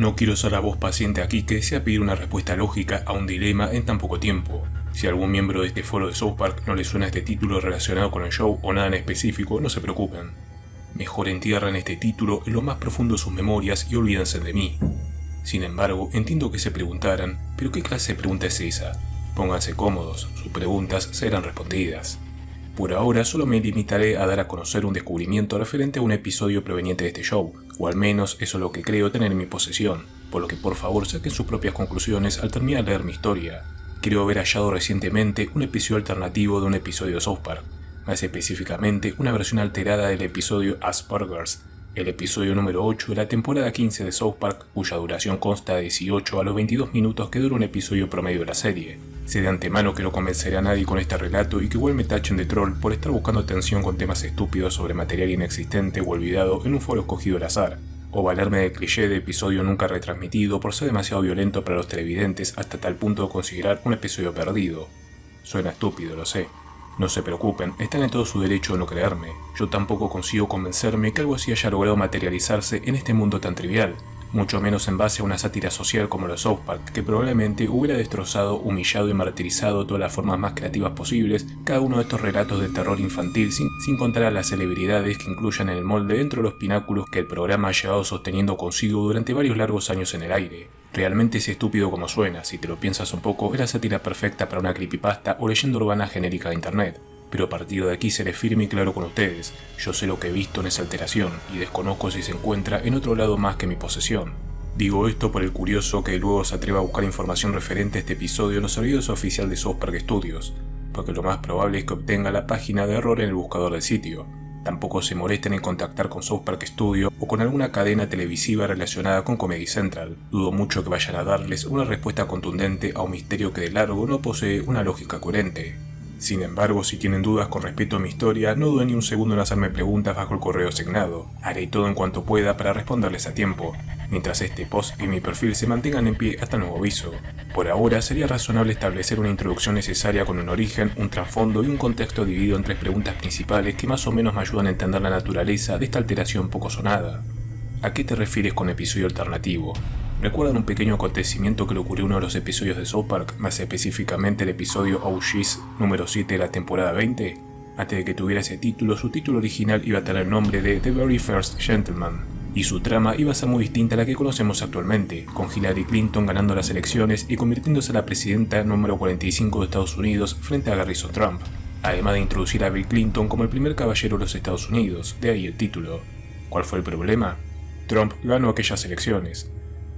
No quiero ser la voz paciente aquí que desea pedir una respuesta lógica a un dilema en tan poco tiempo. Si a algún miembro de este foro de South Park no le suena este título relacionado con el show o nada en específico, no se preocupen. Mejor entierren este título en lo más profundo de sus memorias y olvídense de mí. Sin embargo, entiendo que se preguntaran, ¿pero qué clase de pregunta es esa? Pónganse cómodos, sus preguntas serán respondidas. Por ahora solo me limitaré a dar a conocer un descubrimiento referente a un episodio proveniente de este show, o al menos eso es lo que creo tener en mi posesión, por lo que por favor saquen sus propias conclusiones al terminar de leer mi historia. Creo haber hallado recientemente un episodio alternativo de un episodio de South Park, más específicamente una versión alterada del episodio Asperger's, el episodio número 8 de la temporada 15 de South Park, cuya duración consta de 18 a los 22 minutos que dura un episodio promedio de la serie. Sé de antemano que no convenceré a nadie con este relato y que igual me tachen de troll por estar buscando atención con temas estúpidos sobre material inexistente o olvidado en un foro escogido al azar, o valerme del cliché de episodio nunca retransmitido por ser demasiado violento para los televidentes hasta tal punto de considerar un episodio perdido. Suena estúpido, lo sé. No se preocupen, están en todo su derecho de no creerme. Yo tampoco consigo convencerme que algo así haya logrado materializarse en este mundo tan trivial, mucho menos en base a una sátira social como los South Park, que probablemente hubiera destrozado, humillado y martirizado de todas las formas más creativas posibles cada uno de estos relatos de terror infantil sin contar a las celebridades que incluyan en el molde dentro de los pináculos que el programa ha llevado sosteniendo consigo durante varios largos años en el aire. Realmente es estúpido como suena, si te lo piensas un poco, es la sátira perfecta para una creepypasta o leyenda urbana genérica de internet. Pero a partir de aquí seré firme y claro con ustedes, yo sé lo que he visto en esa alteración y desconozco si se encuentra en otro lado más que mi posesión. Digo esto por el curioso que luego se atreva a buscar información referente a este episodio en los servidores oficiales de South Park Studios, porque lo más probable es que obtenga la página de error en el buscador del sitio. Tampoco se molesten en contactar con South Park Studio o con alguna cadena televisiva relacionada con Comedy Central. Dudo mucho que vayan a darles una respuesta contundente a un misterio que de largo no posee una lógica coherente. Sin embargo, si tienen dudas con respecto a mi historia, no duden ni un segundo en hacerme preguntas bajo el correo asignado. Haré todo en cuanto pueda para responderles a tiempo, mientras este post y mi perfil se mantengan en pie hasta nuevo aviso. Por ahora, sería razonable establecer una introducción necesaria con un origen, un trasfondo y un contexto dividido en tres preguntas principales que más o menos me ayudan a entender la naturaleza de esta alteración poco sonada. ¿A qué te refieres con episodio alternativo? ¿Recuerdan un pequeño acontecimiento que le ocurrió a uno de los episodios de South Park, más específicamente el episodio OGs número 7 de la temporada 20? Antes de que tuviera ese título, su título original iba a tener el nombre de The Very First Gentleman, y su trama iba a ser muy distinta a la que conocemos actualmente, con Hillary Clinton ganando las elecciones y convirtiéndose en la presidenta número 45 de Estados Unidos frente a Garrison Trump, además de introducir a Bill Clinton como el primer caballero de los Estados Unidos, de ahí el título. ¿Cuál fue el problema? Trump ganó aquellas elecciones,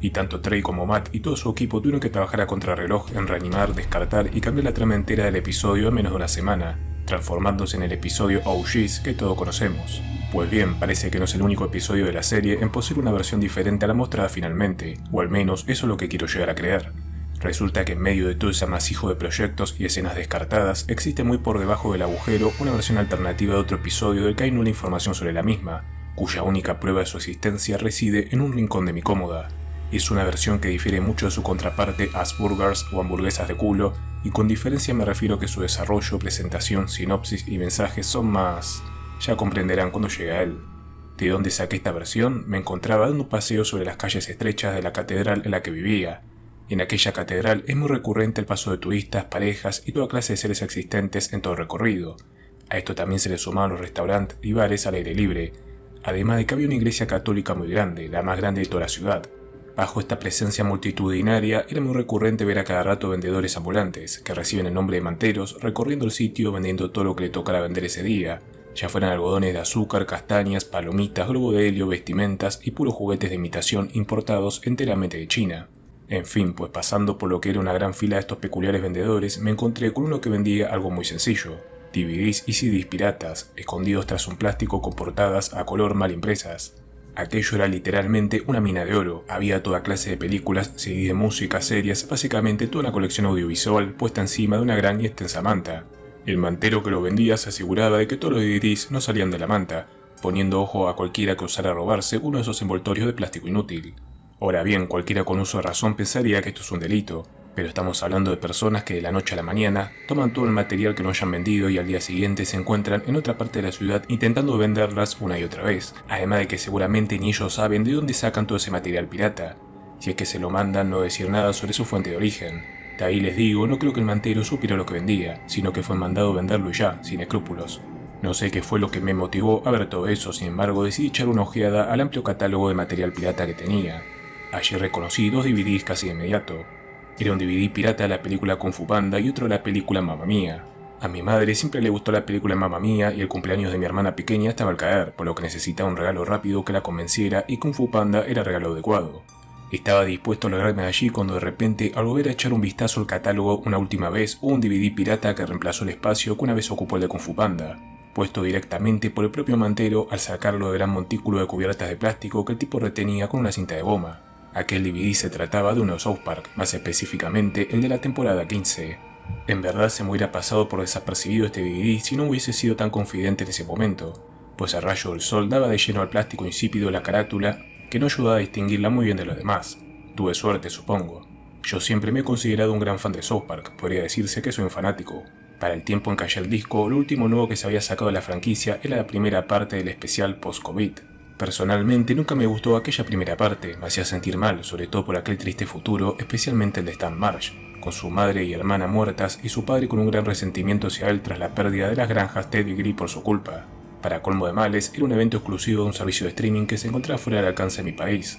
y tanto Trey como Matt y todo su equipo tuvieron que trabajar a contrarreloj en reanimar, descartar y cambiar la trama entera del episodio en menos de una semana, transformándose en el episodio OGs que todos conocemos. Pues bien, parece que no es el único episodio de la serie en poseer una versión diferente a la mostrada finalmente, o al menos eso es lo que quiero llegar a creer. Resulta que en medio de todo ese amasijo de proyectos y escenas descartadas, existe muy por debajo del agujero una versión alternativa de otro episodio del que hay nula información sobre la misma, cuya única prueba de su existencia reside en un rincón de mi cómoda. Es una versión que difiere mucho de su contraparte Asperger's o hamburguesas de culo, y con diferencia me refiero que su desarrollo, presentación, sinopsis y mensajes son más... ya comprenderán cuando llegue a él. ¿De dónde saqué esta versión? Me encontraba dando un paseo sobre las calles estrechas de la catedral en la que vivía. En aquella catedral es muy recurrente el paso de turistas, parejas y toda clase de seres existentes en todo el recorrido. A esto también se le sumaban los restaurantes y bares al aire libre, además de que había una iglesia católica muy grande, la más grande de toda la ciudad. Bajo esta presencia multitudinaria era muy recurrente ver a cada rato vendedores ambulantes, que reciben el nombre de manteros, recorriendo el sitio vendiendo todo lo que le tocara vender ese día, ya fueran algodones de azúcar, castañas, palomitas, globo de helio, vestimentas y puros juguetes de imitación importados enteramente de China. En fin, pues pasando por lo que era una gran fila de estos peculiares vendedores, me encontré con uno que vendía algo muy sencillo: DVDs y CDs piratas, escondidos tras un plástico con portadas a color mal impresas. Aquello era literalmente una mina de oro, había toda clase de películas, CD de música, series, básicamente toda una colección audiovisual puesta encima de una gran y extensa manta. El mantero que lo vendía se aseguraba de que todos los DVDs no salían de la manta, poniendo ojo a cualquiera que osara robarse uno de esos envoltorios de plástico inútil. Ahora bien, cualquiera con uso de razón pensaría que esto es un delito, pero estamos hablando de personas que de la noche a la mañana toman todo el material que no hayan vendido y al día siguiente se encuentran en otra parte de la ciudad intentando venderlas una y otra vez, además de que seguramente ni ellos saben de dónde sacan todo ese material pirata. Si es que se lo mandan, no decir nada sobre su fuente de origen. De ahí les digo, no creo que el mantero supiera lo que vendía, sino que fue mandado venderlo y ya, sin escrúpulos. No sé qué fue lo que me motivó a ver todo eso, sin embargo decidí echar una ojeada al amplio catálogo de material pirata que tenía. Allí reconocí 2 DVDs casi de inmediato. Era un DVD pirata de la película Kung Fu Panda y otro de la película Mamma Mía. A mi madre siempre le gustó la película Mamma Mía y el cumpleaños de mi hermana pequeña estaba al caer, por lo que necesitaba un regalo rápido que la convenciera y Kung Fu Panda era el regalo adecuado. Estaba dispuesto a largarme de allí cuando de repente, al volver a echar un vistazo al catálogo una última vez, hubo un DVD pirata que reemplazó el espacio que una vez ocupó el de Kung Fu Panda, puesto directamente por el propio mantero al sacarlo del gran montículo de cubiertas de plástico que el tipo retenía con una cinta de goma. Aquel DVD se trataba de uno de South Park, más específicamente el de la temporada 15. En verdad se me hubiera pasado por desapercibido este DVD si no hubiese sido tan confidente en ese momento, pues el rayo del sol daba de lleno al plástico insípido de la carátula que no ayudaba a distinguirla muy bien de los demás. Tuve suerte, supongo. Yo siempre me he considerado un gran fan de South Park, podría decirse que soy un fanático. Para el tiempo en que hallé el disco, lo último nuevo que se había sacado de la franquicia era la primera parte del especial post-COVID. Personalmente nunca me gustó aquella primera parte, me hacía sentir mal, sobre todo por aquel triste futuro, especialmente el de Stan Marsh, con su madre y hermana muertas y su padre con un gran resentimiento hacia él tras la pérdida de las granjas Pedigree por su culpa. Para colmo de males, era un evento exclusivo de un servicio de streaming que se encontraba fuera del alcance de mi país,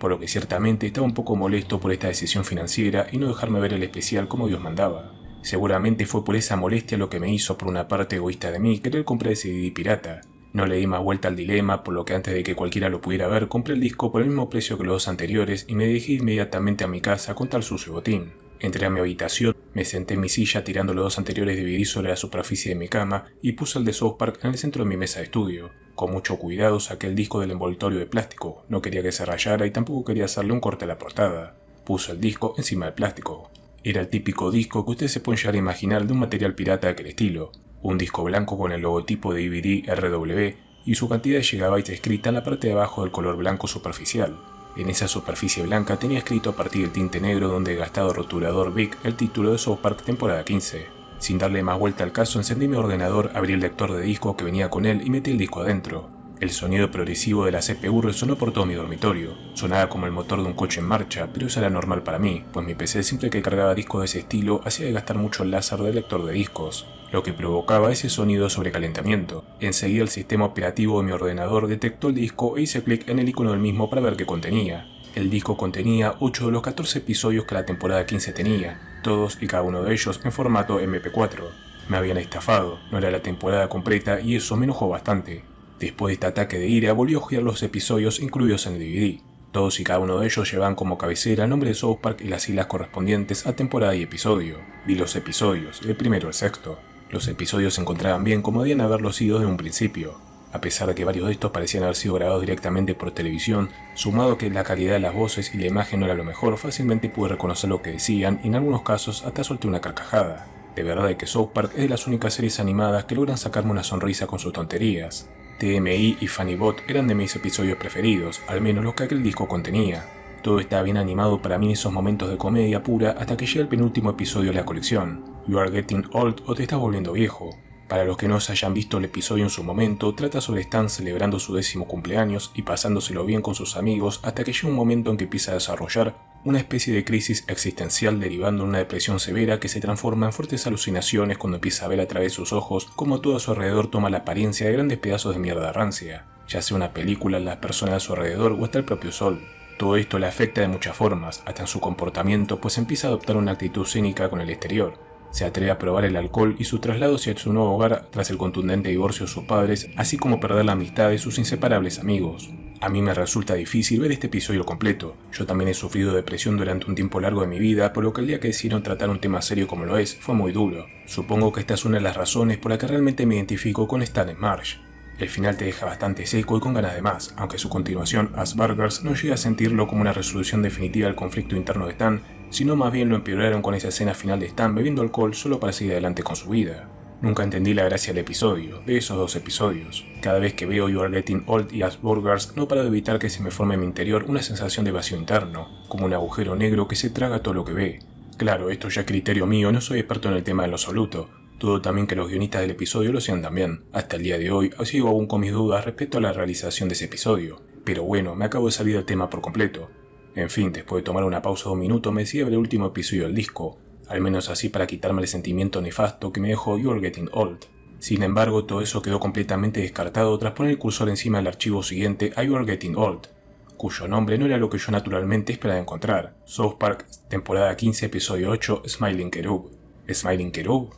por lo que ciertamente estaba un poco molesto por esta decisión financiera y no dejarme ver el especial como Dios mandaba. Seguramente fue por esa molestia lo que me hizo, por una parte egoísta de mí, querer comprar ese DVD pirata. No le di más vuelta al dilema, por lo que antes de que cualquiera lo pudiera ver, compré el disco por el mismo precio que los 2 anteriores y me dirigí inmediatamente a mi casa con tal sucio botín. Entré a mi habitación, me senté en mi silla tirando los 2 anteriores DVD sobre la superficie de mi cama y puse el de South Park en el centro de mi mesa de estudio. Con mucho cuidado saqué el disco del envoltorio de plástico, no quería que se rayara y tampoco quería hacerle un corte a la portada. Puse el disco encima del plástico. Era el típico disco que ustedes se pueden llegar a imaginar de un material pirata de aquel estilo. Un disco blanco con el logotipo de DVD RW y su cantidad de gigabytes escrita en la parte de abajo del color blanco superficial. En esa superficie blanca tenía escrito a partir del tinte negro donde el gastado rotulador Bic el título de South Park temporada 15. Sin darle más vuelta al caso, encendí mi ordenador, abrí el lector de disco que venía con él y metí el disco adentro. El sonido progresivo de la CPU resonó por todo mi dormitorio. Sonaba como el motor de un coche en marcha, pero eso era normal para mí, pues mi PC siempre que cargaba discos de ese estilo hacía gastar mucho el láser del lector de discos, lo que provocaba ese sonido de sobrecalentamiento. Enseguida el sistema operativo de mi ordenador detectó el disco e hice clic en el icono del mismo para ver qué contenía. El disco contenía 8 de los 14 episodios que la temporada 15 tenía, todos y cada uno de ellos en formato MP4. Me habían estafado, no era la temporada completa y eso me enojó bastante. Después de este ataque de ira, volví a ojear los episodios incluidos en el DVD. Todos y cada uno de ellos llevaban como cabecera el nombre de South Park y las siglas correspondientes a temporada y episodio. Vi los episodios, el primero al sexto. Los episodios se encontraban bien como debían haberlo sido desde un principio. A pesar de que varios de estos parecían haber sido grabados directamente por televisión, sumado a que la calidad de las voces y la imagen no era lo mejor, fácilmente pude reconocer lo que decían y en algunos casos hasta solté una carcajada. De verdad que South Park es de las únicas series animadas que logran sacarme una sonrisa con sus tonterías. TMI y Funny Bot eran de mis episodios preferidos, al menos los que aquel disco contenía. Todo estaba bien animado para mí en esos momentos de comedia pura hasta que llega el penúltimo episodio de la colección, You Are Getting Old o Te Estás Volviendo Viejo. Para los que no se hayan visto el episodio en su momento, trata sobre Stan celebrando su 10º cumpleaños y pasándoselo bien con sus amigos hasta que llega un momento en que empieza a desarrollar una especie de crisis existencial derivando en una depresión severa que se transforma en fuertes alucinaciones cuando empieza a ver a través de sus ojos cómo todo a su alrededor toma la apariencia de grandes pedazos de mierda rancia, ya sea una película, las personas a su alrededor o hasta el propio sol. Todo esto le afecta de muchas formas, hasta en su comportamiento, pues empieza a adoptar una actitud cínica con el exterior. Se atreve a probar el alcohol y su traslado hacia su nuevo hogar tras el contundente divorcio de sus padres, así como perder la amistad de sus inseparables amigos. A mí me resulta difícil ver este episodio completo. Yo también he sufrido depresión durante un tiempo largo de mi vida, por lo que el día que decidieron tratar un tema serio como lo es, fue muy duro. Supongo que esta es una de las razones por la que realmente me identifico con Stan Marsh. El final te deja bastante seco y con ganas de más, aunque su continuación, As Burgers, no llega a sentirlo como una resolución definitiva del conflicto interno de Stan, sino más bien lo empeoraron con esa escena final de Stan bebiendo alcohol solo para seguir adelante con su vida. Nunca entendí la gracia del episodio, de esos 2 episodios. Cada vez que veo You Are Getting Old y As Burgers, no paro de evitar que se me forme en mi interior una sensación de vacío interno, como un agujero negro que se traga todo lo que ve. Claro, esto ya es criterio mío, no soy experto en el tema en lo absoluto. Dudo también que los guionistas del episodio lo sean también. Hasta el día de hoy, sigo aún con mis dudas respecto a la realización de ese episodio. Pero bueno, me acabo de salir del tema por completo. En fin, después de tomar una pausa de un minuto me decidí a ver el último episodio del disco, al menos así para quitarme el sentimiento nefasto que me dejó You're Getting Old. Sin embargo, todo eso quedó completamente descartado tras poner el cursor encima del archivo siguiente a You're Getting Old, cuyo nombre no era lo que yo naturalmente esperaba encontrar: South Park, temporada 15, episodio 8, Smiling Cherub. ¿Smiling Cherub?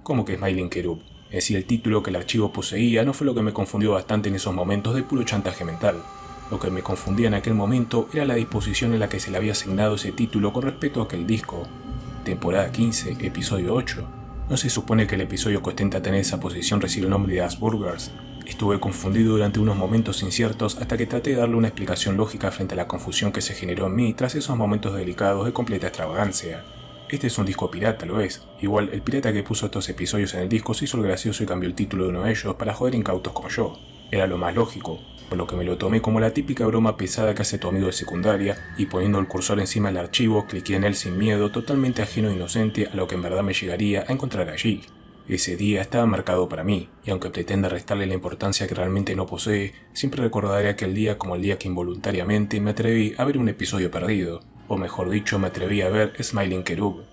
¿Cómo que Smiling Cherub? Es decir, el título que el archivo poseía no fue lo que me confundió bastante en esos momentos de puro chantaje mental. Lo que me confundía en aquel momento era la disposición en la que se le había asignado ese título con respecto a aquel disco. Temporada 15, episodio 8. ¿No se supone que el episodio que ostenta tener esa posición recibe el nombre de Asburgers? Estuve confundido durante unos momentos inciertos hasta que traté de darle una explicación lógica frente a la confusión que se generó en mí tras esos momentos delicados de completa extravagancia. Este es un disco pirata, lo es. Igual, el pirata que puso estos episodios en el disco se hizo el gracioso y cambió el título de uno de ellos para joder incautos como yo. Era lo más lógico, por lo que me lo tomé como la típica broma pesada que hace tu amigo de secundaria, y poniendo el cursor encima del archivo, cliqué en él sin miedo, totalmente ajeno e inocente a lo que en verdad me llegaría a encontrar allí. Ese día estaba marcado para mí, y aunque pretenda restarle la importancia que realmente no posee, siempre recordaré aquel día como el día que involuntariamente me atreví a ver un episodio perdido, o mejor dicho, me atreví a ver Smiling Cherub.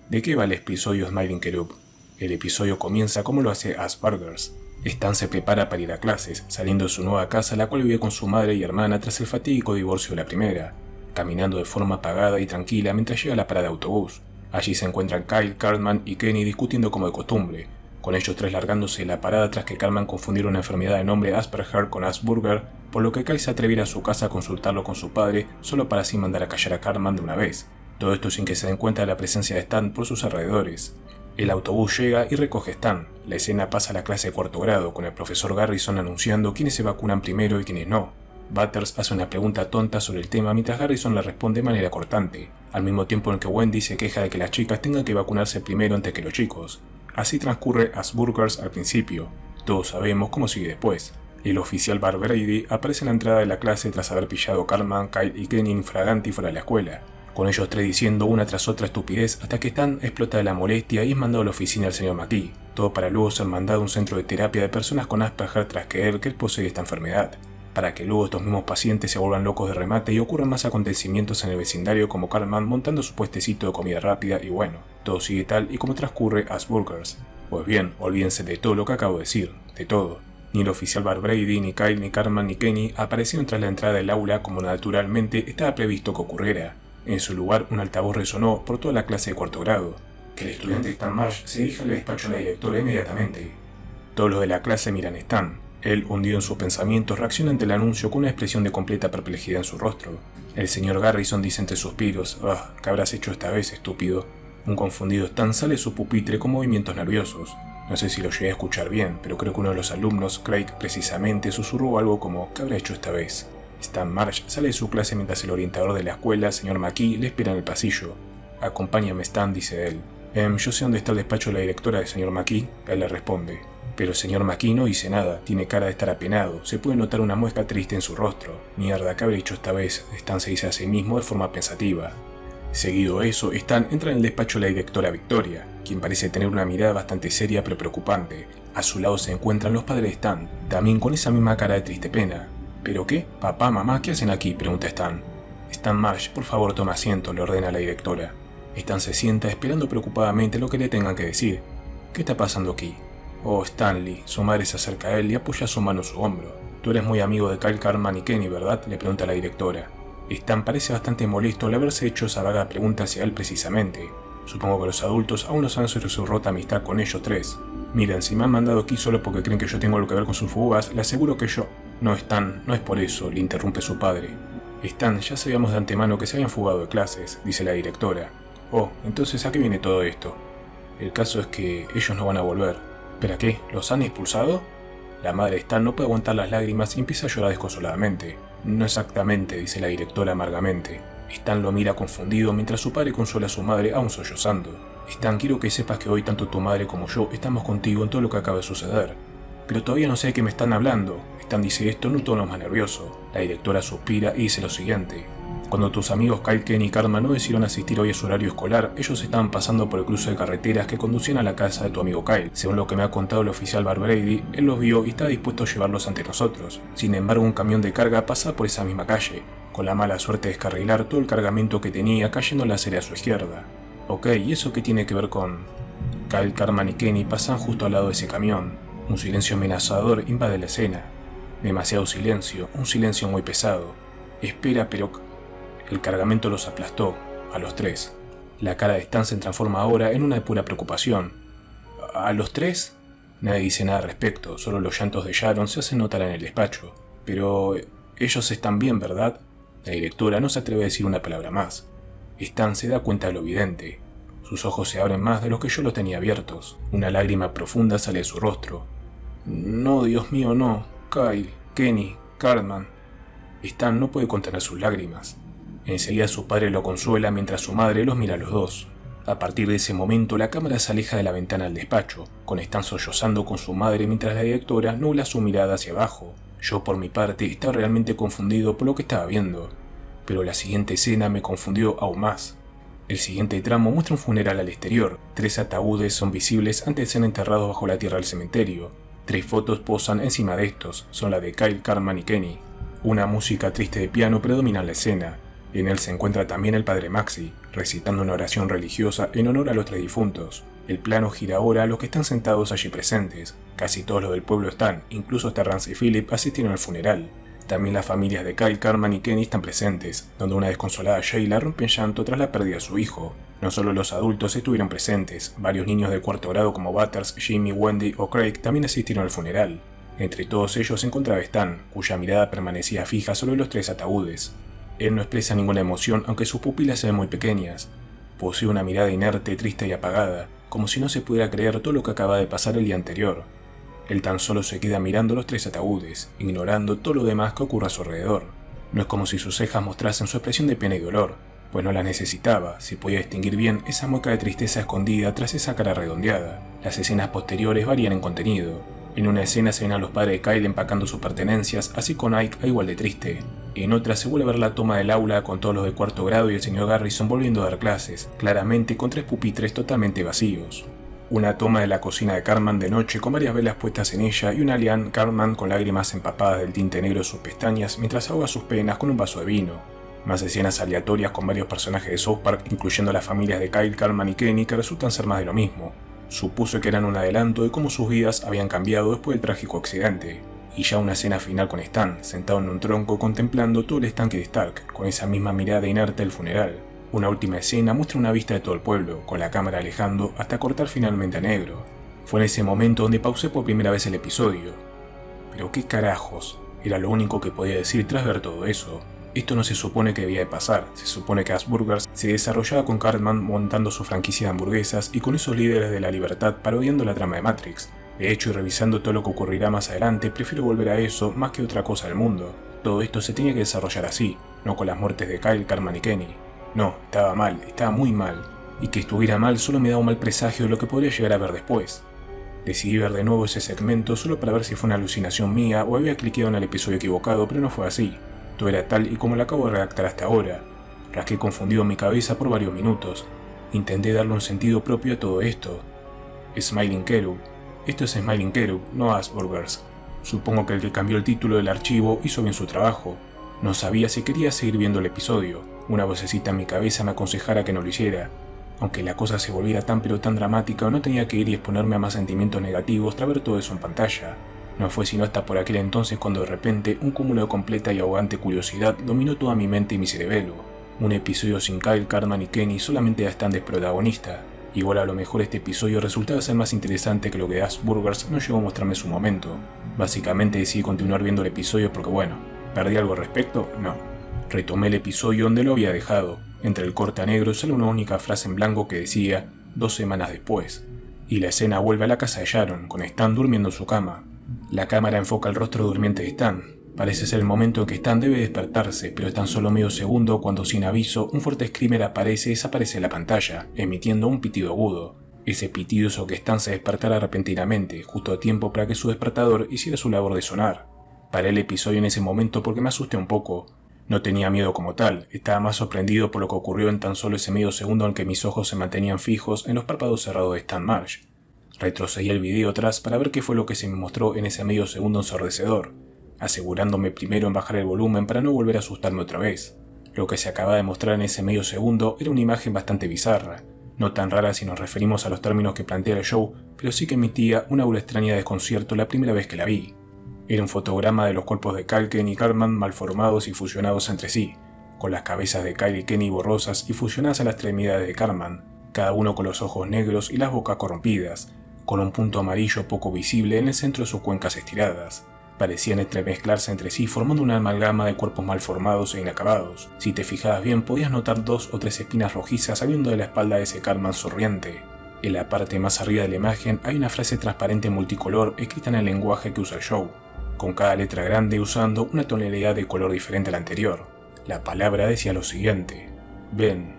¿De qué va el episodio Smiling Cherub? El episodio comienza como lo hace Asburgers. Stan se prepara para ir a clases, saliendo de su nueva casa, la cual vive con su madre y hermana tras el fatídico divorcio de la primera, caminando de forma apagada y tranquila mientras llega a la parada de autobús. Allí se encuentran Kyle, Cartman y Kenny discutiendo como de costumbre, con ellos tres largándose de la parada tras que Cartman confundiera una enfermedad de nombre Asperger con Asperger, por lo que Kyle se atreviera a su casa a consultarlo con su padre, solo para así mandar a callar a Cartman de una vez. Todo esto sin que se den cuenta de la presencia de Stan por sus alrededores. El autobús llega y recoge a Stan. La escena pasa a la clase de cuarto grado, con el profesor Garrison anunciando quiénes se vacunan primero y quiénes no. Butters hace una pregunta tonta sobre el tema mientras Garrison la responde de manera cortante, al mismo tiempo en que Wendy se queja de que las chicas tengan que vacunarse primero antes que los chicos. Así transcurre Asburgers al principio. Todos sabemos cómo sigue después. El oficial Bar Brady aparece en la entrada de la clase tras haber pillado a Cartman, Kyle y Kenny infraganti fuera de la escuela, con ellos tres diciendo una tras otra estupidez hasta que Stan explota de la molestia y es mandado a la oficina del señor McKee, todo para luego ser mandado a un centro de terapia de personas con Asperger tras creer que él posee esta enfermedad, para que luego estos mismos pacientes se vuelvan locos de remate y ocurran más acontecimientos en el vecindario como Cartman montando su puestecito de comida rápida y bueno, todo sigue tal y como transcurre Asburgers. Pues bien, olvídense de todo lo que acabo de decir, de todo. Ni el oficial Bar Brady, ni Kyle, ni Cartman, ni Kenny aparecieron tras la entrada del aula como naturalmente estaba previsto que ocurriera. En su lugar, un altavoz resonó por toda la clase de cuarto grado. Que el estudiante Stan Marsh se dirija al despacho de la directora inmediatamente. Todos los de la clase miran a Stan. Él, hundido en sus pensamientos, reacciona ante el anuncio con una expresión de completa perplejidad en su rostro. El señor Garrison dice entre suspiros: «Ah, ¿qué habrás hecho esta vez, estúpido?». Un confundido Stan sale de su pupitre con movimientos nerviosos. No sé si lo llegué a escuchar bien, pero creo que uno de los alumnos, Craig, precisamente, susurró algo como: «¿Qué habrá hecho esta vez?». Stan Marsh sale de su clase mientras el orientador de la escuela, señor McKee, le espera en el pasillo. «Acompáñame, Stan», dice él. Yo sé dónde está el despacho de la directora del señor McKee», él le responde. Pero el señor McKee no dice nada, tiene cara de estar apenado, se puede notar una muesca triste en su rostro. «Mierda, ¿qué habré hecho esta vez?», Stan se dice a sí mismo de forma pensativa. Seguido eso, Stan entra en el despacho de la directora Victoria, quien parece tener una mirada bastante seria pero preocupante. A su lado se encuentran los padres de Stan, también con esa misma cara de triste pena. «¿Pero qué? Papá, mamá, ¿qué hacen aquí?», pregunta Stan. «Stan Marsh, por favor toma asiento», le ordena la directora. Stan se sienta esperando preocupadamente lo que le tengan que decir. «¿Qué está pasando aquí?». «Oh, Stanley», su madre se acerca a él y apoya su mano en su hombro. «Tú eres muy amigo de Kyle, Cartman y Kenny, ¿verdad?», le pregunta la directora. Stan parece bastante molesto al haberse hecho esa vaga pregunta hacia él precisamente. Supongo que los adultos aún no saben sobre su rota amistad con ellos tres. «Miren, si me han mandado aquí solo porque creen que yo tengo algo que ver con sus fugas, le aseguro que yo...». «No, Stan, no es por eso», le interrumpe su padre. «Stan, ya sabíamos de antemano que se habían fugado de clases», dice la directora. «Oh, entonces ¿a qué viene todo esto?». «El caso es que ellos no van a volver». «¿Pero qué? ¿Los han expulsado?». La madre de Stan no puede aguantar las lágrimas y empieza a llorar desconsoladamente. «No exactamente», dice la directora amargamente. Stan lo mira confundido mientras su padre consuela a su madre aún sollozando. «Stan, quiero que sepas que hoy tanto tu madre como yo estamos contigo en todo lo que acaba de suceder». «Pero todavía no sé de qué me están hablando». Stan dice esto en un tono más nervioso. La directora suspira y dice lo siguiente: «Cuando tus amigos Kyle, Kenny y Cartman no decidieron asistir hoy a su horario escolar, ellos estaban pasando por el cruce de carreteras que conducían a la casa de tu amigo Kyle. Según lo que me ha contado el oficial Bar Brady, él los vio y estaba dispuesto a llevarlos ante nosotros. Sin embargo, un camión de carga pasa por esa misma calle. con la mala suerte de descarrilar todo el cargamento que tenía cayendo en la acera a su izquierda. Ok, ¿y eso qué tiene que ver con...? Kyle, Cartman y Kenny pasan justo al lado de ese camión. Un silencio amenazador invade la escena. Demasiado silencio, un silencio muy pesado. Espera, pero... El cargamento los aplastó, a los tres. La cara de Stan se transforma ahora en una de pura preocupación. ¿A los tres? Nadie dice nada al respecto, solo los llantos de Sharon se hacen notar en el despacho. Pero... ellos están bien, ¿verdad? La directora no se atreve a decir una palabra más. Stan se da cuenta de lo evidente. Sus ojos se abren más de los que yo los tenía abiertos. Una lágrima profunda sale de su rostro. No, Dios mío, no. Kyle, Kenny, Cartman. Stan no puede contener sus lágrimas. Enseguida su padre lo consuela mientras su madre los mira a los dos. A partir de ese momento la cámara se aleja de la ventana del despacho, con Stan sollozando con su madre mientras la directora nubla su mirada hacia abajo. Yo por mi parte estaba realmente confundido por lo que estaba viendo, pero la siguiente escena me confundió aún más. El siguiente tramo muestra un funeral al exterior. 3 ataúdes son visibles antes de ser enterrados bajo la tierra del cementerio. 3 fotos posan encima de estos, son la de Kyle, Cartman y Kenny. Una música triste de piano predomina en la escena. En él se encuentra también el padre Maxi, recitando una oración religiosa en honor a los 3 difuntos. El plano gira ahora a los que están sentados allí presentes. Casi todos los del pueblo están, incluso hasta Rance y Philip asistieron al funeral. También las familias de Kyle, Cartman y Kenny están presentes, donde una desconsolada Sheila rompe en llanto tras la pérdida de su hijo. No solo los adultos estuvieron presentes, varios niños de cuarto grado como Butters, Jimmy, Wendy o Craig también asistieron al funeral. Entre todos ellos se encontraba Stan, cuya mirada permanecía fija sobre los 3 ataúdes. Él no expresa ninguna emoción, aunque sus pupilas se ven muy pequeñas. Posee una mirada inerte, triste y apagada, como si no se pudiera creer todo lo que acaba de pasar el día anterior. Él tan solo se queda mirando los 3 ataúdes, ignorando todo lo demás que ocurre a su alrededor. No es como si sus cejas mostrasen su expresión de pena y dolor, pues no la necesitaba, si podía distinguir bien esa mueca de tristeza escondida tras esa cara redondeada. Las escenas posteriores varían en contenido. En una escena se ven a los padres de Kyle empacando sus pertenencias, así con Ike a igual de triste. En otra se vuelve a ver la toma del aula con todos los de cuarto grado y el señor Garrison volviendo a dar clases, claramente con 3 pupitres totalmente vacíos. Una toma de la cocina de Cartman de noche con varias velas puestas en ella y una Liane Cartman con lágrimas empapadas del tinte negro de sus pestañas mientras ahoga sus penas con un vaso de vino. Más escenas aleatorias con varios personajes de South Park, incluyendo las familias de Kyle, Cartman y Kenny, que resultan ser más de lo mismo. Supuse que eran un adelanto de cómo sus vidas habían cambiado después del trágico accidente. Y ya una escena final con Stan, sentado en un tronco contemplando todo el estanque de Stark, con esa misma mirada inerte del funeral. Una última escena muestra una vista de todo el pueblo, con la cámara alejando hasta cortar finalmente a negro. Fue en ese momento donde pausé por primera vez el episodio. Pero qué carajos, era lo único que podía decir tras ver todo eso. Esto no se supone que debía de pasar, se supone que Asburgers se desarrollaba con Cartman montando su franquicia de hamburguesas y con esos líderes de la libertad parodiando la trama de Matrix. De hecho, y revisando todo lo que ocurrirá más adelante, prefiero volver a eso más que otra cosa del mundo. Todo esto se tenía que desarrollar así, no con las muertes de Kyle, Cartman y Kenny. No, estaba mal, estaba muy mal, y que estuviera mal solo me daba un mal presagio de lo que podría llegar a ver después. Decidí ver de nuevo ese segmento solo para ver si fue una alucinación mía o había cliqueado en el episodio equivocado, pero no fue así. Todo era tal y como lo acabo de redactar hasta ahora. Rasqué confundido mi cabeza por varios minutos. Intenté darle un sentido propio a todo esto. Smiling Cherub. Esto es Smiling Cherub, no Asburgers. Supongo que el que cambió el título del archivo hizo bien su trabajo. No sabía si quería seguir viendo el episodio. Una vocecita en mi cabeza me aconsejara que no lo hiciera. Aunque la cosa se volviera tan pero tan dramática, no tenía que ir y exponerme a más sentimientos negativos tras ver todo eso en pantalla. No fue sino hasta por aquel entonces cuando de repente un cúmulo de completa y ahogante curiosidad dominó toda mi mente y mi cerebelo. Un episodio sin Kyle, Cartman y Kenny solamente Stan de protagonista. Igual a lo mejor este episodio resultaba ser más interesante que lo que Asburgers no llegó a mostrarme en su momento. Básicamente decidí continuar viendo el episodio porque bueno, ¿perdí algo al respecto? No. Retomé el episodio donde lo había dejado. Entre el corte a negro sale una única frase en blanco que decía 2 semanas después. Y la escena vuelve a la casa de Sharon, con Stan durmiendo en su cama. La cámara enfoca el rostro durmiente de Stan. Parece ser el momento en que Stan debe despertarse, pero es tan solo medio segundo cuando sin aviso un fuerte screamer aparece y desaparece de la pantalla, emitiendo un pitido agudo. Ese pitido hizo que Stan se despertara repentinamente, justo a tiempo para que su despertador hiciera su labor de sonar. Paré el episodio en ese momento porque me asusté un poco. No tenía miedo como tal, estaba más sorprendido por lo que ocurrió en tan solo ese medio segundo en que mis ojos se mantenían fijos en los párpados cerrados de Stan Marsh. Retrocedí el video atrás para ver qué fue lo que se me mostró en ese medio segundo ensordecedor. asegurándome primero en bajar el volumen para no volver a asustarme otra vez. Lo que se acaba de mostrar en ese medio segundo era una imagen bastante bizarra, no tan rara si nos referimos a los términos que plantea el show, pero sí que emitía una aura extraña de desconcierto la primera vez que la vi. Era un fotograma de los cuerpos de Culkin y Cartman malformados y fusionados entre sí, con las cabezas de Kyle y Kenny borrosas y fusionadas a las extremidades de Cartman, cada uno con los ojos negros y las bocas corrompidas, con un punto amarillo poco visible en el centro de sus cuencas estiradas. Parecían entremezclarse entre sí formando una amalgama de cuerpos malformados e inacabados. Si te fijabas bien podías notar 2 o 3 espinas rojizas saliendo de la espalda de ese Cartman sonriente. En la parte más arriba de la imagen hay una frase transparente multicolor escrita en el lenguaje que usa el show, con cada letra grande usando una tonalidad de color diferente a la anterior. La palabra decía lo siguiente: ven.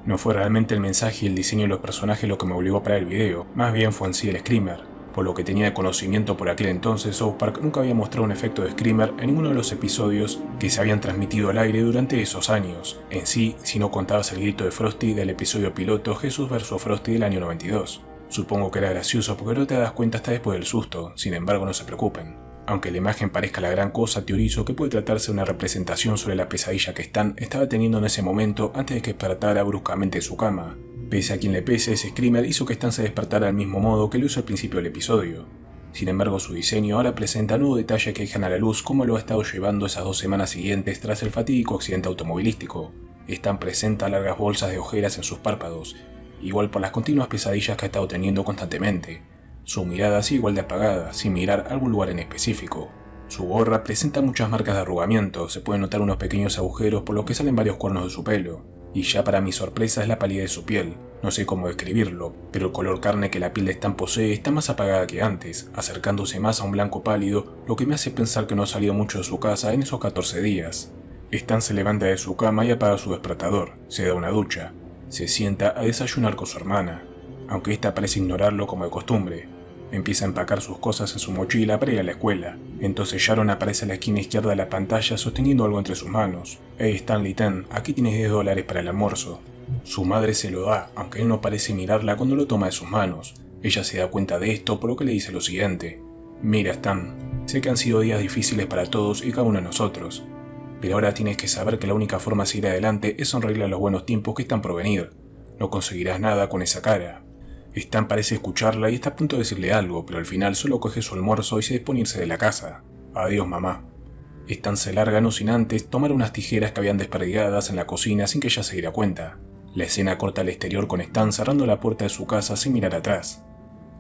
No fue realmente el mensaje y el diseño de los personajes lo que me obligó a parar el video, más bien fue en sí el screamer. Por lo que tenía de conocimiento por aquel entonces, South Park nunca había mostrado un efecto de screamer en ninguno de los episodios que se habían transmitido al aire durante esos años, en sí, si no contabas el grito de Frosty del episodio piloto Jesús vs Frosty del año 92. Supongo que era gracioso porque no te das cuenta hasta después del susto, sin embargo no se preocupen. Aunque la imagen parezca la gran cosa, teorizo que puede tratarse de una representación sobre la pesadilla que Stan estaba teniendo en ese momento antes de que despertara bruscamente de su cama. Pese a quien le pese, ese screamer hizo que Stan se despertara del mismo modo que lo hizo al principio del episodio. Sin embargo, su diseño ahora presenta nuevos detalles que dejan a la luz cómo lo ha estado llevando esas 2 semanas siguientes tras el fatídico accidente automovilístico. Stan presenta largas bolsas de ojeras en sus párpados, igual por las continuas pesadillas que ha estado teniendo constantemente. Su mirada sigue igual de apagada, sin mirar a algún lugar en específico. Su gorra presenta muchas marcas de arrugamiento, se pueden notar unos pequeños agujeros por los que salen varios cuernos de su pelo. Y ya para mi sorpresa es la palidez de su piel. No sé cómo describirlo, pero el color carne que la piel de Stan posee está más apagada que antes, acercándose más a un blanco pálido, lo que me hace pensar que no ha salido mucho de su casa en esos 14 días. Stan se levanta de su cama y apaga su despertador, se da una ducha, se sienta a desayunar con su hermana, aunque esta parece ignorarlo como de costumbre. Empieza a empacar sus cosas en su mochila para ir a la escuela. Entonces Sharon aparece en la esquina izquierda de la pantalla sosteniendo algo entre sus manos. Hey Stanley Ten, aquí tienes $10 para el almuerzo. Su madre se lo da, aunque él no parece mirarla cuando lo toma de sus manos. Ella se da cuenta de esto por lo que le dice lo siguiente: mira Stan, sé que han sido días difíciles para todos y cada uno de nosotros, pero ahora tienes que saber que la única forma de seguir adelante es sonreírle a los buenos tiempos que están por venir. No conseguirás nada con esa cara. Stan parece escucharla y está a punto de decirle algo, pero al final solo coge su almuerzo y se dispone a irse de la casa. Adiós mamá. Stan se larga no sin antes tomar unas tijeras que habían desperdigadas en la cocina sin que ella se diera cuenta. La escena corta al exterior con Stan cerrando la puerta de su casa sin mirar atrás.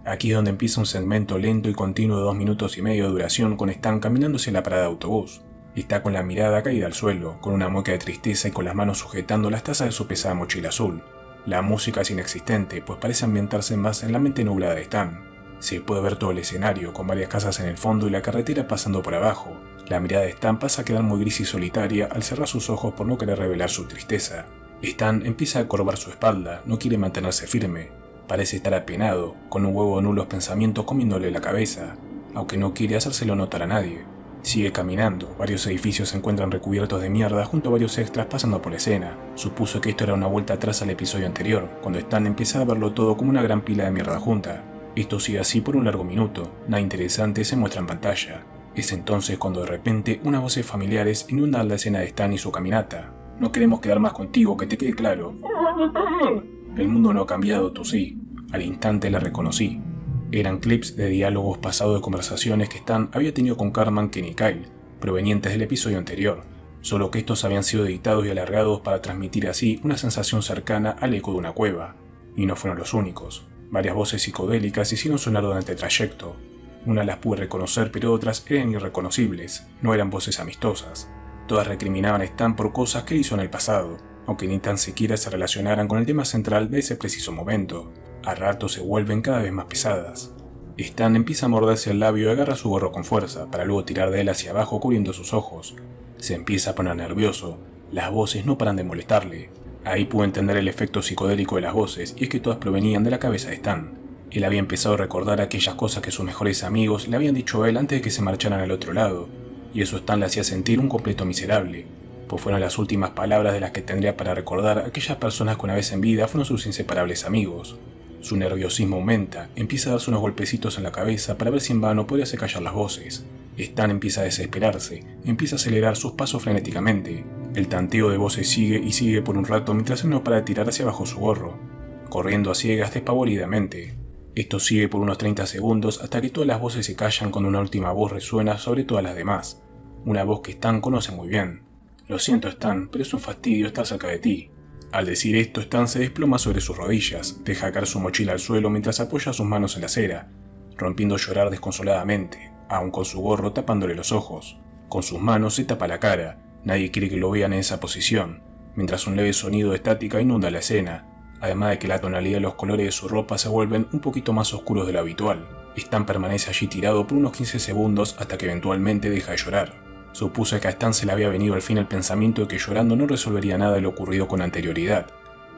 Aquí es donde empieza un segmento lento y continuo de 2 minutos y medio de duración con Stan caminando hacia la parada de autobús. Está con la mirada caída al suelo, con una mueca de tristeza y con las manos sujetando las tazas de su pesada mochila azul. La música es inexistente, pues parece ambientarse más en la mente nublada de Stan. Se puede ver todo el escenario, con varias casas en el fondo y la carretera pasando por abajo. La mirada de Stan pasa a quedar muy gris y solitaria al cerrar sus ojos por no querer revelar su tristeza. Stan empieza a corvar su espalda, no quiere mantenerse firme. Parece estar apenado, con un huevo de nulos pensamientos comiéndole la cabeza, aunque no quiere hacérselo notar a nadie. Sigue caminando, varios edificios se encuentran recubiertos de mierda junto a varios extras pasando por la escena. Supuso que esto era una vuelta atrás al episodio anterior, cuando Stan empieza a verlo todo como una gran pila de mierda junta. Esto sigue así por un largo minuto, nada interesante se muestra en pantalla. Es entonces cuando de repente unas voces familiares inundan la escena de Stan y su caminata. No queremos quedar más contigo, que te quede claro. El mundo no ha cambiado, tú sí. Al instante la reconocí. Eran clips de diálogos pasados de conversaciones que Stan había tenido con Cartman, Kenny y Kyle, provenientes del episodio anterior, solo que estos habían sido editados y alargados para transmitir así una sensación cercana al eco de una cueva. Y no fueron los únicos. Varias voces psicodélicas hicieron sonar durante el trayecto. Unas las pude reconocer, pero otras eran irreconocibles, no eran voces amistosas. Todas recriminaban a Stan por cosas que hizo en el pasado, aunque ni tan siquiera se relacionaran con el tema central de ese preciso momento. A ratos se vuelven cada vez más pesadas. Stan empieza a morderse el labio y agarra su gorro con fuerza, para luego tirar de él hacia abajo cubriendo sus ojos. Se empieza a poner nervioso, las voces no paran de molestarle. Ahí pude entender el efecto psicodélico de las voces, y es que todas provenían de la cabeza de Stan. Él había empezado a recordar aquellas cosas que sus mejores amigos le habían dicho a él antes de que se marcharan al otro lado, y eso Stan le hacía sentir un completo miserable, pues fueron las últimas palabras de las que tendría para recordar a aquellas personas que una vez en vida fueron sus inseparables amigos. Su nerviosismo aumenta, empieza a darse unos golpecitos en la cabeza para ver si en vano podría hacer callar las voces. Stan empieza a desesperarse, empieza a acelerar sus pasos frenéticamente. El tanteo de voces sigue y sigue por un rato mientras él no para de tirar hacia abajo su gorro, corriendo a ciegas despavoridamente. Esto sigue por unos 30 segundos hasta que todas las voces se callan cuando una última voz resuena sobre todas las demás. Una voz que Stan conoce muy bien. Lo siento, Stan, pero es un fastidio estar cerca de ti. Al decir esto, Stan se desploma sobre sus rodillas, deja caer su mochila al suelo mientras apoya sus manos en la acera, rompiendo a llorar desconsoladamente, aun con su gorro tapándole los ojos. Con sus manos se tapa la cara, nadie quiere que lo vean en esa posición, mientras un leve sonido de estática inunda la escena, además de que la tonalidad y los colores de su ropa se vuelven un poquito más oscuros de lo habitual. Stan permanece allí tirado por unos 15 segundos hasta que eventualmente deja de llorar. Supuse que a Stan se le había venido al fin el pensamiento de que llorando no resolvería nada de lo ocurrido con anterioridad,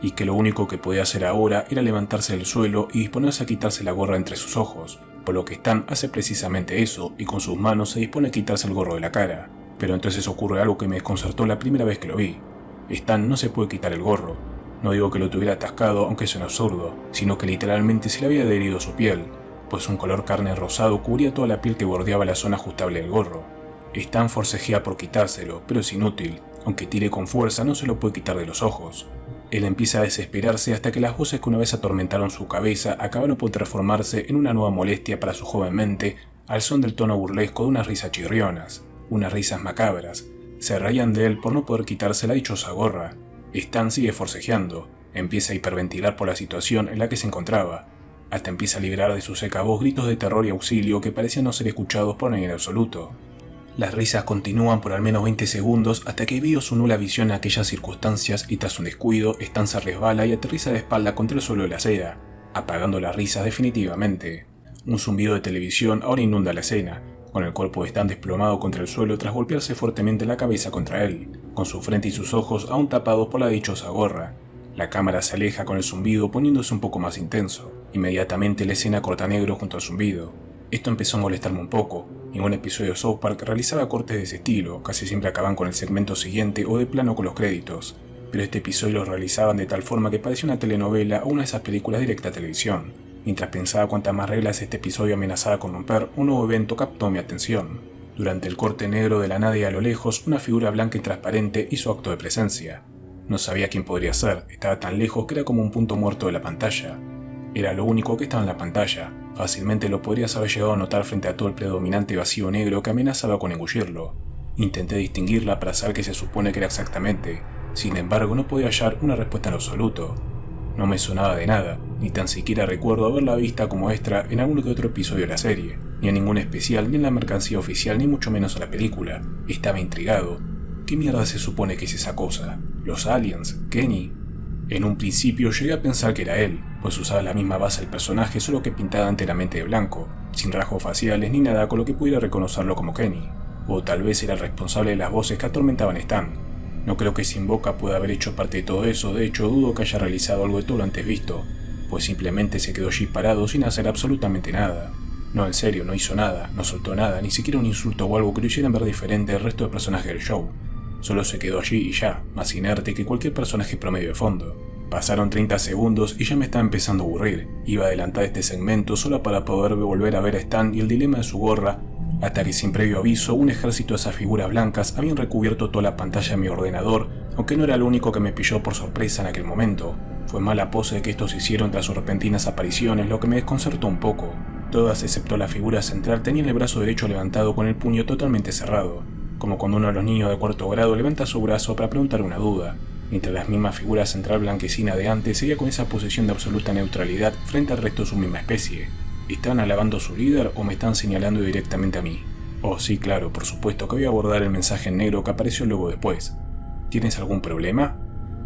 y que lo único que podía hacer ahora era levantarse del suelo y disponerse a quitarse la gorra entre sus ojos, por lo que Stan hace precisamente eso y con sus manos se dispone a quitarse el gorro de la cara. Pero entonces ocurre algo que me desconcertó la primera vez que lo vi. Stan no se puede quitar el gorro. No digo que lo tuviera atascado, aunque es un absurdo, sino que literalmente se le había adherido a su piel, pues un color carne rosado cubría toda la piel que bordeaba la zona ajustable del gorro. Stan forcejea por quitárselo, pero es inútil. Aunque tire con fuerza, no se lo puede quitar de los ojos. Él empieza a desesperarse hasta que las voces que una vez atormentaron su cabeza acabaron por transformarse en una nueva molestia para su joven mente al son del tono burlesco de unas risas chirrionas, unas risas macabras. Se reían de él por no poder quitarse la dichosa gorra. Stan sigue forcejeando, empieza a hiperventilar por la situación en la que se encontraba, hasta empieza a liberar de su seca voz gritos de terror y auxilio que parecían no ser escuchados por nadie en absoluto. Las risas continúan por al menos 20 segundos hasta que vio su nula visión en aquellas circunstancias y tras un descuido, Stan se resbala y aterriza de espalda contra el suelo de la acera, apagando las risas definitivamente. Un zumbido de televisión ahora inunda la escena, con el cuerpo de Stan desplomado contra el suelo tras golpearse fuertemente la cabeza contra él, con su frente y sus ojos aún tapados por la dichosa gorra. La cámara se aleja con el zumbido poniéndose un poco más intenso. Inmediatamente la escena corta negro junto al zumbido. Esto empezó a molestarme un poco. Ningún episodio de South Park realizaba cortes de ese estilo, casi siempre acababan con el segmento siguiente o de plano con los créditos, pero este episodio lo realizaban de tal forma que parecía una telenovela o una de esas películas directa a televisión. Mientras pensaba cuántas más reglas este episodio amenazaba con romper, un nuevo evento captó mi atención. Durante el corte negro de la nada y a lo lejos, una figura blanca y transparente hizo acto de presencia. No sabía quién podría ser, estaba tan lejos que era como un punto muerto de la pantalla. Era lo único que estaba en la pantalla. Fácilmente lo podrías haber llegado a notar frente a todo el predominante vacío negro que amenazaba con engullirlo. Intenté distinguirla para saber qué se supone que era exactamente. Sin embargo, no podía hallar una respuesta en absoluto. No me sonaba de nada, ni tan siquiera recuerdo haberla vista como extra en algún que otro episodio de la serie, ni en ningún especial, ni en la mercancía oficial, ni mucho menos en la película. Estaba intrigado. ¿Qué mierda se supone que es esa cosa? ¿Los aliens? ¿Kenny? En un principio llegué a pensar que era él, pues usaba la misma base del personaje solo que pintada enteramente de blanco, sin rasgos faciales ni nada con lo que pudiera reconocerlo como Kenny. O tal vez era el responsable de las voces que atormentaban a Stan. No creo que Sin Boca pueda haber hecho parte de todo eso, de hecho dudo que haya realizado algo de todo lo antes visto, pues simplemente se quedó allí parado sin hacer absolutamente nada. No, en serio, no hizo nada, no soltó nada, ni siquiera un insulto o algo que lo hicieran ver diferente del resto de personajes del show. Solo se quedó allí y ya, más inerte que cualquier personaje promedio de fondo. Pasaron 30 segundos y ya me estaba empezando a aburrir. Iba a adelantar este segmento solo para poder volver a ver a Stan y el dilema de su gorra, hasta que sin previo aviso un ejército de esas figuras blancas habían recubierto toda la pantalla de mi ordenador, aunque no era lo único que me pilló por sorpresa en aquel momento. Fue mala pose que estos hicieron tras sus repentinas apariciones lo que me desconcertó un poco. Todas excepto la figura central tenían el brazo derecho levantado con el puño totalmente cerrado, como cuando uno de los niños de cuarto grado levanta su brazo para preguntar una duda, mientras la misma figura central blanquecina de antes seguía con esa posición de absoluta neutralidad frente al resto de su misma especie. ¿Estaban alabando a su líder o me están señalando directamente a mí? Oh sí, claro, por supuesto que voy a abordar el mensaje en negro que apareció luego después. ¿Tienes algún problema?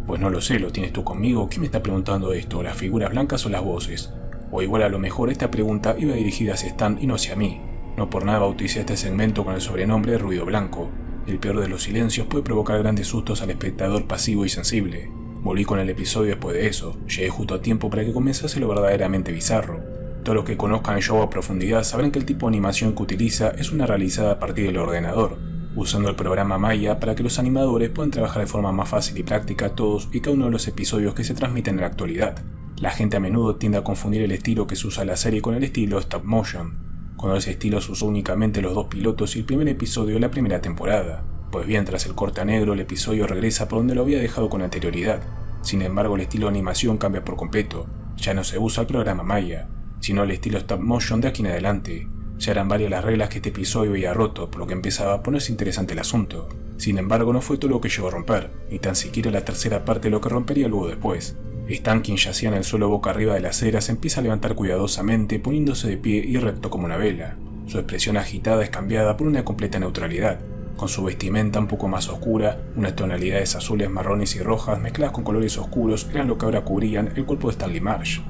Pues no lo sé, ¿lo tienes tú conmigo? ¿Quién me está preguntando esto? ¿Las figuras blancas o las voces? O igual a lo mejor esta pregunta iba dirigida hacia Stan y no hacia mí. No por nada bauticé este segmento con el sobrenombre de ruido blanco. El peor de los silencios puede provocar grandes sustos al espectador pasivo y sensible. Volví con el episodio después de eso, llegué justo a tiempo para que comenzase lo verdaderamente bizarro. Todos los que conozcan el show a profundidad sabrán que el tipo de animación que utiliza es una realizada a partir del ordenador, usando el programa Maya para que los animadores puedan trabajar de forma más fácil y práctica todos y cada uno de los episodios que se transmiten en la actualidad. La gente a menudo tiende a confundir el estilo que se usa en la serie con el estilo stop motion. cuando ese estilo se usó únicamente los 2 pilotos y el primer episodio de la primera temporada. Pues bien, tras el corte a negro, el episodio regresa por donde lo había dejado con anterioridad. Sin embargo, el estilo de animación cambia por completo. Ya no se usa el programa Maya, sino el estilo stop motion de aquí en adelante. Ya eran varias las reglas que este episodio había roto, por lo que empezaba a ponerse interesante el asunto. Sin embargo, no fue todo lo que llegó a romper, ni tan siquiera la tercera parte de lo que rompería luego después. Stan, quien yacía en el suelo boca arriba de la acera, se empieza a levantar cuidadosamente, poniéndose de pie y recto como una vela. Su expresión agitada es cambiada por una completa neutralidad, con su vestimenta un poco más oscura, unas tonalidades azules, marrones y rojas mezcladas con colores oscuros eran lo que ahora cubrían el cuerpo de Stanley Marsh.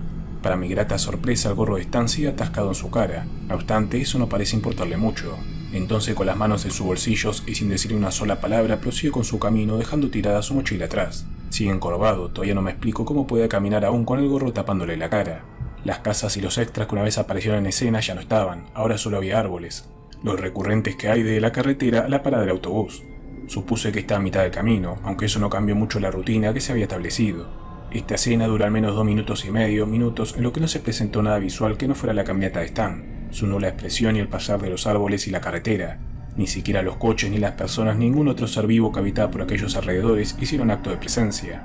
Para mi grata sorpresa, el gorro de Stan sigue atascado en su cara. No obstante, eso no parece importarle mucho. Entonces, con las manos en sus bolsillos y sin decir una sola palabra, prosigue con su camino, dejando tirada su mochila atrás. Sigue encorvado, todavía no me explico cómo puede caminar aún con el gorro tapándole la cara. Las casas y los extras que una vez aparecieron en escena ya no estaban, ahora solo había árboles. Los recurrentes que hay de la carretera a la parada del autobús. Supuse que estaba a mitad del camino, aunque eso no cambió mucho la rutina que se había establecido. Esta escena dura al menos 2 minutos y medio, en lo que no se presentó nada visual que no fuera la camioneta de Stan, su nula expresión y el pasar de los árboles y la carretera. Ni siquiera los coches ni las personas, ningún otro ser vivo que habitaba por aquellos alrededores hicieron acto de presencia.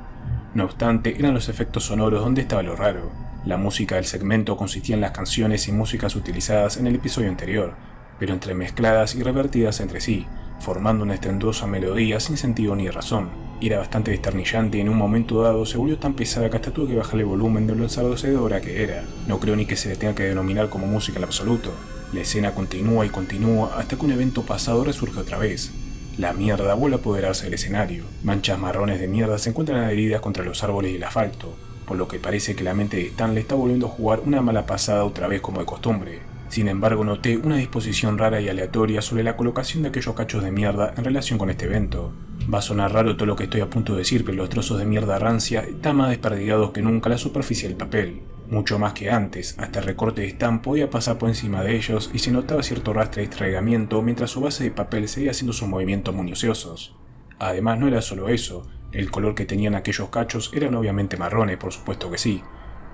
No obstante, eran los efectos sonoros donde estaba lo raro. La música del segmento consistía en las canciones y músicas utilizadas en el episodio anterior, pero entremezcladas y revertidas entre sí, formando una estruendosa melodía sin sentido ni razón. Era bastante desternillante y en un momento dado se volvió tan pesada que hasta tuve que bajarle el volumen de lo ensordecedora que era. No creo ni que se le tenga que denominar como música en absoluto. La escena continúa y continúa hasta que un evento pasado resurge otra vez. La mierda vuelve a apoderarse del escenario. Manchas marrones de mierda se encuentran adheridas contra los árboles y el asfalto, por lo que parece que la mente de Stan le está volviendo a jugar una mala pasada otra vez como de costumbre. Sin embargo, noté una disposición rara y aleatoria sobre la colocación de aquellos cachos de mierda en relación con este evento. Va a sonar raro todo lo que estoy a punto de decir, pero los trozos de mierda rancia están más desperdigados que nunca en la superficie del papel. Mucho más que antes, hasta el recorte de Stan podía pasar por encima de ellos y se notaba cierto rastre de estragamiento mientras su base de papel seguía haciendo sus movimientos minuciosos. Además, no era solo eso, el color que tenían aquellos cachos eran obviamente marrones, por supuesto que sí,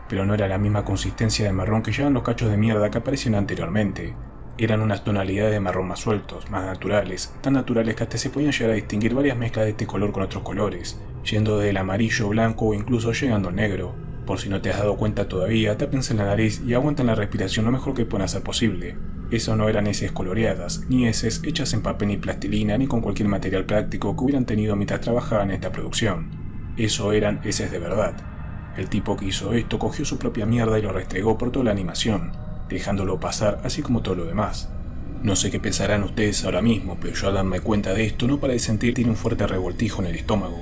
pero no era la misma consistencia de marrón que llevan los cachos de mierda que aparecían anteriormente. Eran unas tonalidades de marrón más sueltos, más naturales, tan naturales que hasta se podían llegar a distinguir varias mezclas de este color con otros colores, yendo desde el amarillo, blanco o incluso llegando al negro. Por si no te has dado cuenta todavía, tápense la nariz y aguanten la respiración lo mejor que puedan hacer posible. Eso no eran heces coloreadas, ni heces hechas en papel ni plastilina ni con cualquier material práctico que hubieran tenido mientras trabajaban en esta producción. Eso eran heces de verdad. El tipo que hizo esto cogió su propia mierda y lo restregó por toda la animación, dejándolo pasar así como todo lo demás. No sé qué pensarán ustedes ahora mismo, pero yo al darme cuenta de esto no paré de sentir un fuerte revoltijo en el estómago.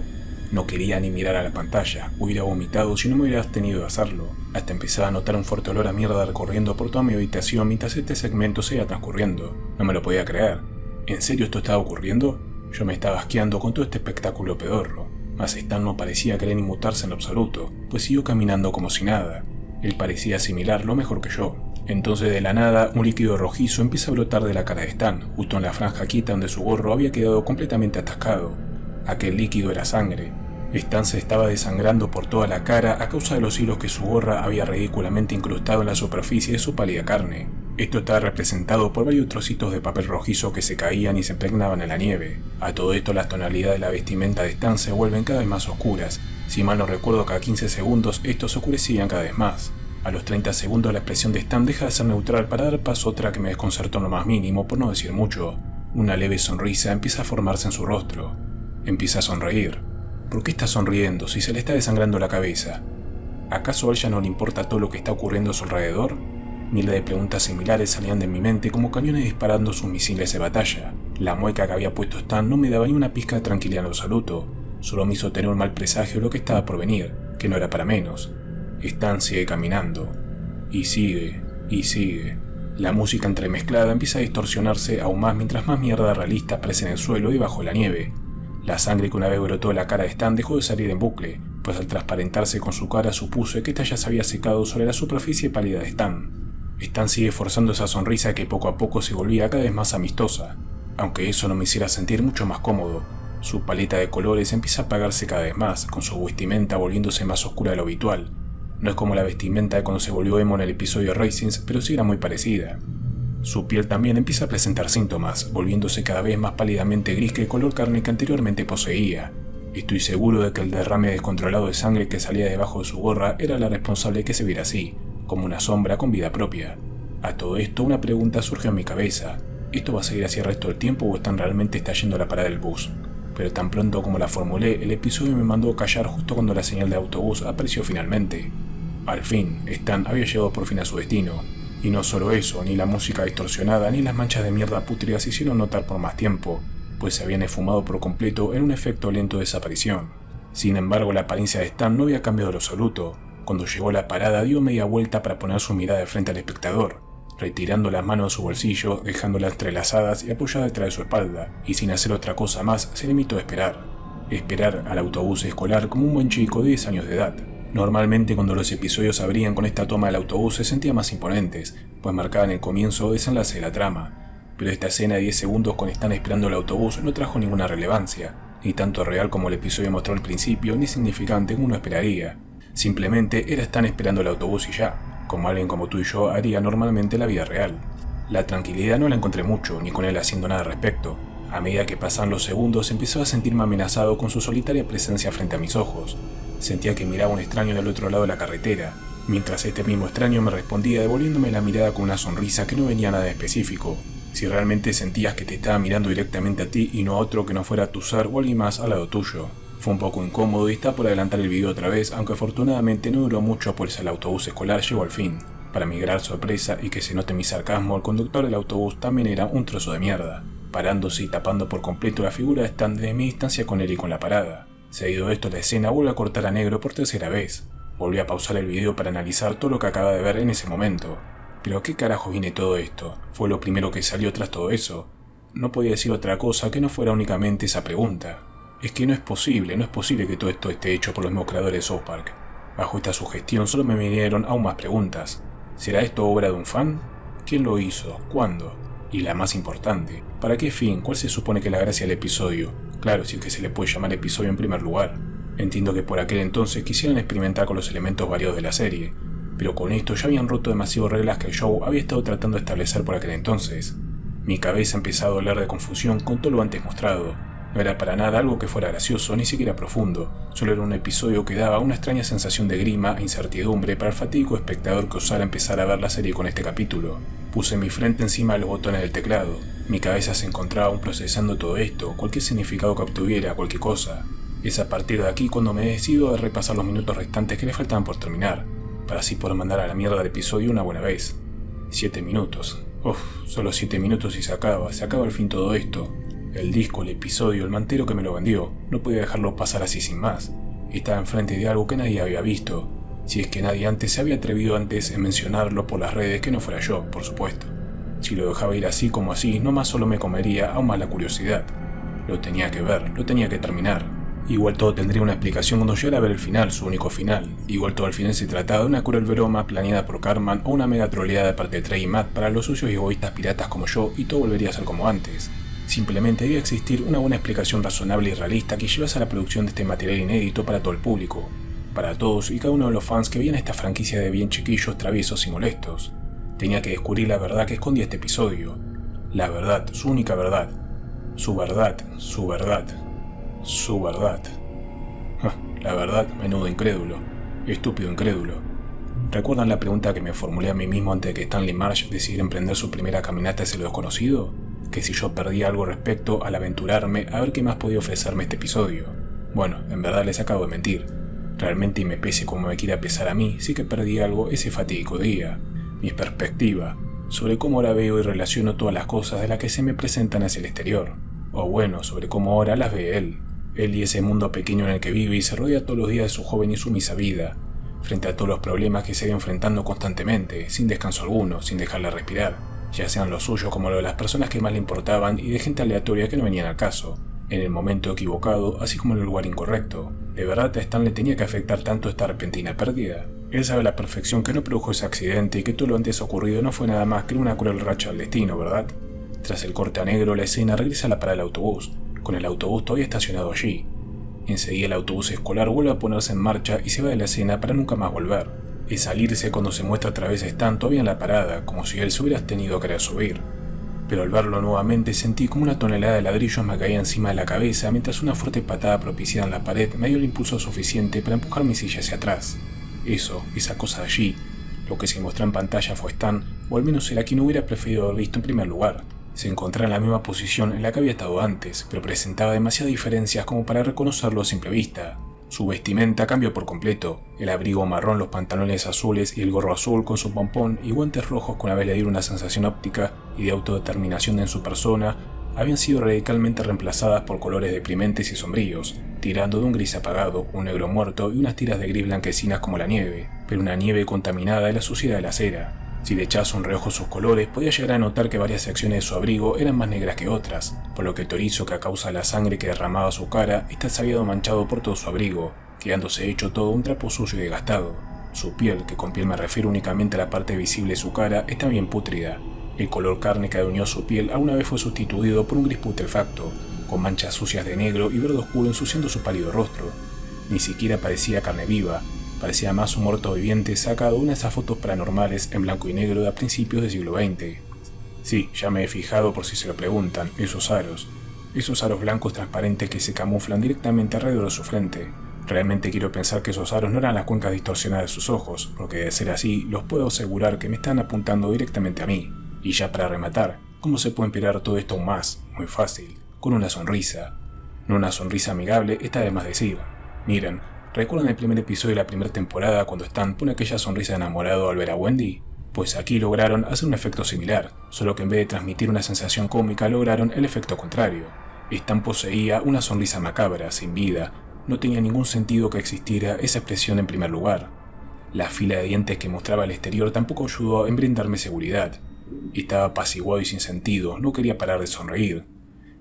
No quería ni mirar a la pantalla, hubiera vomitado si no me hubiera abstenido de hacerlo. Hasta empezaba a notar un fuerte olor a mierda recorriendo por toda mi habitación mientras este segmento seguía transcurriendo. No me lo podía creer. ¿En serio esto estaba ocurriendo? Yo me estaba asqueando con todo este espectáculo pedorro. Mas Stan no parecía querer inmutarse en lo absoluto, pues siguió caminando como si nada. Él parecía asimilarlo mejor que yo. Entonces de la nada, un líquido rojizo empieza a brotar de la cara de Stan, justo en la franja quita donde su gorro había quedado completamente atascado. Aquel líquido era sangre. Stan se estaba desangrando por toda la cara a causa de los hilos que su gorra había ridículamente incrustado en la superficie de su pálida carne. Esto estaba representado por varios trocitos de papel rojizo que se caían y se impregnaban en la nieve. A todo esto, las tonalidades de la vestimenta de Stan se vuelven cada vez más oscuras. Si mal no recuerdo, cada 15 segundos estos se oscurecían cada vez más. A los 30 segundos la expresión de Stan deja de ser neutral para dar paso a otra que me desconcertó en lo más mínimo, por no decir mucho. Una leve sonrisa empieza a formarse en su rostro. Empieza a sonreír. ¿Por qué está sonriendo si se le está desangrando la cabeza? ¿Acaso a él ya no le importa todo lo que está ocurriendo a su alrededor? Miles de preguntas similares salían de mi mente como cañones disparando sus misiles de batalla. La mueca que había puesto Stan no me daba ni una pizca de tranquilidad en lo absoluto. Solo me hizo tener un mal presagio de lo que estaba por venir, que no era para menos. Stan sigue caminando. Y sigue, y sigue. La música entremezclada empieza a distorsionarse aún más mientras más mierda realista aparece en el suelo y bajo la nieve. La sangre que una vez brotó de la cara de Stan dejó de salir en bucle, pues al transparentarse con su cara supuse que esta ya se había secado sobre la superficie pálida de Stan. Stan sigue forzando esa sonrisa que poco a poco se volvía cada vez más amistosa, aunque eso no me hiciera sentir mucho más cómodo. Su paleta de colores empieza a apagarse cada vez más, con su vestimenta volviéndose más oscura de lo habitual. No es como la vestimenta de cuando se volvió emo en el episodio Racings, pero sí era muy parecida. Su piel también empieza a presentar síntomas, volviéndose cada vez más pálidamente gris que el color carne que anteriormente poseía. Estoy seguro de que el derrame descontrolado de sangre que salía debajo de su gorra era la responsable de que se viera así, como una sombra con vida propia. A todo esto, una pregunta surgió en mi cabeza. ¿Esto va a seguir así el resto del tiempo o Stan realmente está yendo a la parada del bus? Pero tan pronto como la formulé, el episodio me mandó callar justo cuando la señal de autobús apareció finalmente. Al fin, Stan había llegado por fin a su destino. Y no solo eso, ni la música distorsionada ni las manchas de mierda pútridas se hicieron notar por más tiempo, pues se habían esfumado por completo en un efecto lento de desaparición. Sin embargo, la apariencia de Stan no había cambiado en lo absoluto. Cuando llegó a la parada dio media vuelta para poner su mirada de frente al espectador, retirando las manos de su bolsillo, dejándolas entrelazadas y apoyadas detrás de su espalda, y sin hacer otra cosa más, se limitó a esperar. Esperar al autobús escolar como un buen chico de 10 años de edad. Normalmente cuando los episodios abrían con esta toma del autobús se sentían más imponentes, pues marcaban el comienzo o desenlace de la trama. Pero esta escena de 10 segundos con Stan esperando el autobús no trajo ninguna relevancia, ni tanto real como el episodio mostró al principio, ni significante como uno esperaría. Simplemente era Stan esperando el autobús y ya, como alguien como tú y yo haría normalmente en la vida real. La tranquilidad no la encontré mucho, ni con él haciendo nada al respecto. A medida que pasaban los segundos empezaba a sentirme amenazado con su solitaria presencia frente a mis ojos. Sentía que miraba a un extraño del otro lado de la carretera, mientras este mismo extraño me respondía devolviéndome la mirada con una sonrisa que no venía nada específico. Si realmente sentías que te estaba mirando directamente a ti y no a otro que no fuera tu ser o alguien más al lado tuyo. Fue un poco incómodo y estaba por adelantar el video otra vez, aunque afortunadamente no duró mucho pues el autobús escolar llegó al fin. Para mi gran sorpresa y que se note mi sarcasmo, el conductor del autobús también era un trozo de mierda, parándose y tapando por completo la figura de Stan desde mi distancia con él y con la parada. Seguido de esto, la escena vuelve a cortar a negro por tercera vez. Volví a pausar el video para analizar todo lo que acababa de ver en ese momento. ¿Pero a qué carajo viene todo esto? Fue lo primero que salió tras todo eso. No podía decir otra cosa que no fuera únicamente esa pregunta. Es que no es posible que todo esto esté hecho por los mismos creadores de South Park. Bajo esta sugestión solo me vinieron aún más preguntas. ¿Será esto obra de un fan? ¿Quién lo hizo? ¿Cuándo? Y la más importante, ¿para qué fin? ¿Cuál se supone que es la gracia del episodio? Claro, si es que se le puede llamar episodio en primer lugar. Entiendo que por aquel entonces quisieran experimentar con los elementos variados de la serie, pero con esto ya habían roto demasiadas reglas que el show había estado tratando de establecer por aquel entonces. Mi cabeza empezaba a doler de confusión con todo lo antes mostrado. No era para nada algo que fuera gracioso, ni siquiera profundo, solo era un episodio que daba una extraña sensación de grima e incertidumbre para el fatídico espectador que osara empezar a ver la serie con este capítulo. Puse mi frente encima de los botones del teclado. Mi cabeza se encontraba aún procesando todo esto, cualquier significado que obtuviera, cualquier cosa. Es a partir de aquí cuando me decido a repasar los minutos restantes que le faltaban por terminar, para así poder mandar a la mierda el episodio una buena vez. 7 minutos. Solo 7 minutos y se acaba al fin todo esto. El disco, el episodio, el mantero que me lo vendió, no podía dejarlo pasar así sin más. Estaba enfrente de algo que nadie había visto, si es que nadie antes se había atrevido antes en mencionarlo por las redes que no fuera yo, por supuesto. Si lo dejaba ir así como así, no más solo me comería aún más la curiosidad. Lo tenía que ver, lo tenía que terminar. Igual todo tendría una explicación cuando llegara a ver el final, su único final. Igual todo al final se trataba de una cruel broma planeada por Cartman o una mega troleada de parte de Trey y Matt para los sucios y egoístas piratas como yo, y todo volvería a ser como antes. Simplemente debía existir una buena explicación razonable y realista que llevase a la producción de este material inédito para todo el público, para todos y cada uno de los fans que veían esta franquicia de bien chiquillos, traviesos y molestos. Tenía que descubrir la verdad que escondía este episodio. La verdad, su única verdad. Su verdad, su verdad, su verdad. La verdad, menudo incrédulo. Estúpido incrédulo. ¿Recuerdan la pregunta que me formulé a mí mismo antes de que Stanley Marsh decidiera emprender su primera caminata hacia lo desconocido? Que si yo perdía algo respecto al aventurarme a ver qué más podía ofrecerme este episodio. Bueno, en verdad les acabo de mentir. Realmente, y me pese como me quiera pesar a mí, sí que perdí algo ese fatídico día. Mi perspectiva sobre cómo ahora veo y relaciono todas las cosas de las que se me presentan hacia el exterior. O bueno, sobre cómo ahora las ve él. Él y ese mundo pequeño en el que vive y se rodea todos los días de su joven y sumisa vida, frente a todos los problemas que se iba enfrentando constantemente, sin descanso alguno, sin dejarla respirar, ya sean los suyos como los de las personas que más le importaban y de gente aleatoria que no venían al caso, en el momento equivocado, así como en el lugar incorrecto. ¿De verdad a Stan le tenía que afectar tanto esta repentina pérdida? Él sabe a la perfección que no produjo ese accidente y que todo lo antes ocurrido no fue nada más que una cruel racha del destino, ¿verdad? Tras el corte a negro, la escena regresa a la parada del autobús, con el autobús todavía estacionado allí. Enseguida el autobús escolar vuelve a ponerse en marcha y se va de la escena para nunca más volver. Es salirse cuando se muestra otra vez Stan todavía en la parada, como si él se hubiera tenido que querer subir. Pero al verlo nuevamente sentí como una tonelada de ladrillos me caía encima de la cabeza mientras una fuerte patada propiciada en la pared me dio el impulso suficiente para empujar mi silla hacia atrás. Esa cosa de allí, lo que se mostró en pantalla fue Stan, o al menos era quien hubiera preferido haber visto en primer lugar. Se encontraba en la misma posición en la que había estado antes, pero presentaba demasiadas diferencias como para reconocerlo a simple vista. Su vestimenta cambió por completo, el abrigo marrón, los pantalones azules y el gorro azul con su pompón y guantes rojos que una vez le dieron una sensación óptica y de autodeterminación en su persona, habían sido radicalmente reemplazadas por colores deprimentes y sombríos, tirando de un gris apagado, un negro muerto y unas tiras de gris blanquecinas como la nieve, pero una nieve contaminada de la suciedad de la cera. Si le echabas un reojo a sus colores, podía llegar a notar que varias secciones de su abrigo eran más negras que otras, por lo que el torizo, que a causa de la sangre que derramaba su cara, se había manchado por todo su abrigo, quedándose hecho todo un trapo sucio y desgastado. Su piel, que con piel me refiero únicamente a la parte visible de su cara, estaba bien pútrida. El color carne que adornó su piel alguna vez fue sustituido por un gris putrefacto, con manchas sucias de negro y verde oscuro ensuciando su pálido rostro. Ni siquiera parecía carne viva. Parecía más un muerto viviente sacado de una de esas fotos paranormales en blanco y negro de a principios del siglo XX. Sí, ya me he fijado por si se lo preguntan, esos aros blancos transparentes que se camuflan directamente alrededor de su frente. Realmente quiero pensar que esos aros no eran las cuencas distorsionadas de sus ojos, porque de ser así, los puedo asegurar que me están apuntando directamente a mí. Y ya para rematar, ¿cómo se puede empeorar todo esto aún más? Muy fácil, con una sonrisa. No una sonrisa amigable, está de más decir. Miren, ¿recuerdan el primer episodio de la primera temporada cuando Stan pone aquella sonrisa de enamorado al ver a Wendy? Pues aquí lograron hacer un efecto similar, solo que en vez de transmitir una sensación cómica lograron el efecto contrario. Stan poseía una sonrisa macabra, sin vida, no tenía ningún sentido que existiera esa expresión en primer lugar. La fila de dientes que mostraba al exterior tampoco ayudó en brindarme seguridad. Estaba apaciguado y sin sentido, no quería parar de sonreír.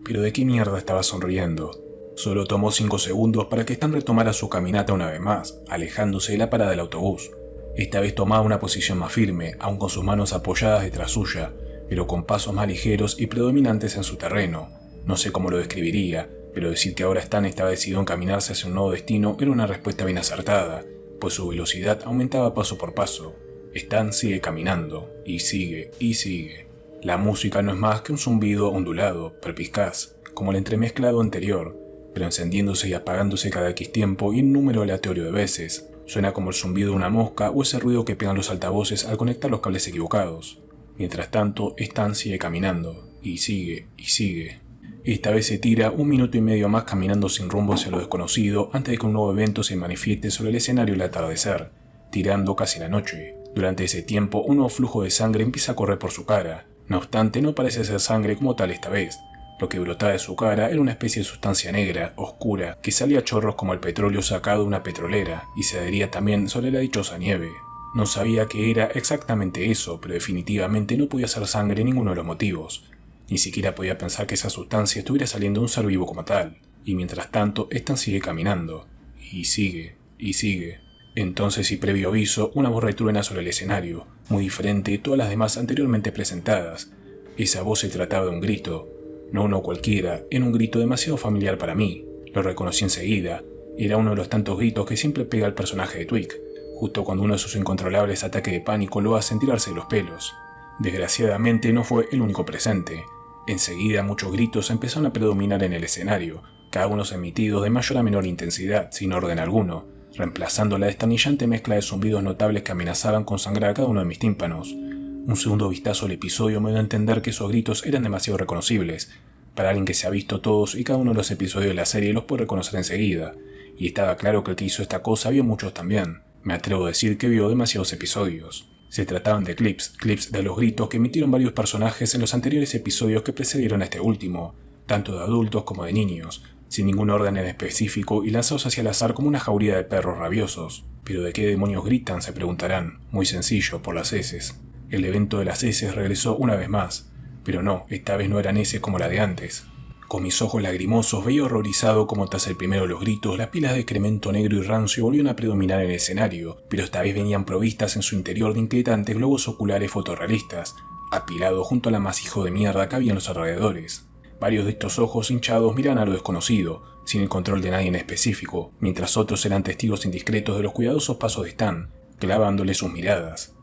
Pero ¿de qué mierda estaba sonriendo? Solo tomó 5 segundos para que Stan retomara su caminata una vez más, alejándose de la parada del autobús. Esta vez tomaba una posición más firme, aun con sus manos apoyadas detrás suya, pero con pasos más ligeros y predominantes en su terreno. No sé cómo lo describiría, pero decir que ahora Stan estaba decidido a encaminarse hacia un nuevo destino era una respuesta bien acertada, pues su velocidad aumentaba paso por paso. Stan sigue caminando, y sigue, y sigue. La música no es más que un zumbido ondulado, perspicaz, como el entremezclado anterior, pero encendiéndose y apagándose cada X tiempo y un número aleatorio de veces. Suena como el zumbido de una mosca o ese ruido que pegan los altavoces al conectar los cables equivocados. Mientras tanto, Stan sigue caminando, y sigue, y sigue. Esta vez se tira 1 minuto y medio más caminando sin rumbo hacia lo desconocido antes de que un nuevo evento se manifieste sobre el escenario al atardecer, tirando casi la noche. Durante ese tiempo, un nuevo flujo de sangre empieza a correr por su cara. No obstante, no parece ser sangre como tal esta vez. Lo que brotaba de su cara era una especie de sustancia negra, oscura, que salía a chorros como el petróleo sacado de una petrolera y se adhería también sobre la dichosa nieve. No sabía qué era exactamente eso, pero definitivamente no podía ser sangre en ninguno de los motivos. Ni siquiera podía pensar que esa sustancia estuviera saliendo de un ser vivo como tal. Y mientras tanto, Stan sigue caminando. Y sigue, y sigue. Entonces, y previo aviso, una voz retruena sobre el escenario, muy diferente de todas las demás anteriormente presentadas. Esa voz se trataba de un grito. No uno cualquiera, era un grito demasiado familiar para mí. Lo reconocí enseguida. Era uno de los tantos gritos que siempre pega al personaje de Twig, justo cuando uno de sus incontrolables ataques de pánico lo hace tirarse de los pelos. Desgraciadamente no fue el único presente. Enseguida muchos gritos empezaron a predominar en el escenario, cada uno emitidos de mayor a menor intensidad, sin orden alguno, reemplazando la desternillante mezcla de zumbidos notables que amenazaban con sangrar cada uno de mis tímpanos. Un segundo vistazo al episodio me dio a entender que esos gritos eran demasiado reconocibles. Para alguien que se ha visto todos y cada uno de los episodios de la serie los puede reconocer enseguida, y estaba claro que el que hizo esta cosa vio muchos también. Me atrevo a decir que vio demasiados episodios. Se trataban de clips de los gritos que emitieron varios personajes en los anteriores episodios que precedieron a este último, tanto de adultos como de niños, sin ningún orden en específico y lanzados hacia el azar como una jauría de perros rabiosos. ¿Pero de qué demonios gritan?, se preguntarán. Muy sencillo, por las heces. El evento de las heces regresó una vez más, pero no, esta vez no eran heces como la de antes. Con mis ojos lagrimosos veía horrorizado como tras el primero de los gritos las pilas de excremento negro y rancio volvieron a predominar en el escenario, pero esta vez venían provistas en su interior de inquietantes globos oculares fotorrealistas, apilados junto al amasijo de mierda que había en los alrededores. Varios de estos ojos hinchados miran a lo desconocido, sin el control de nadie en específico, mientras otros eran testigos indiscretos de los cuidadosos pasos de Stan, clavándole sus miradas.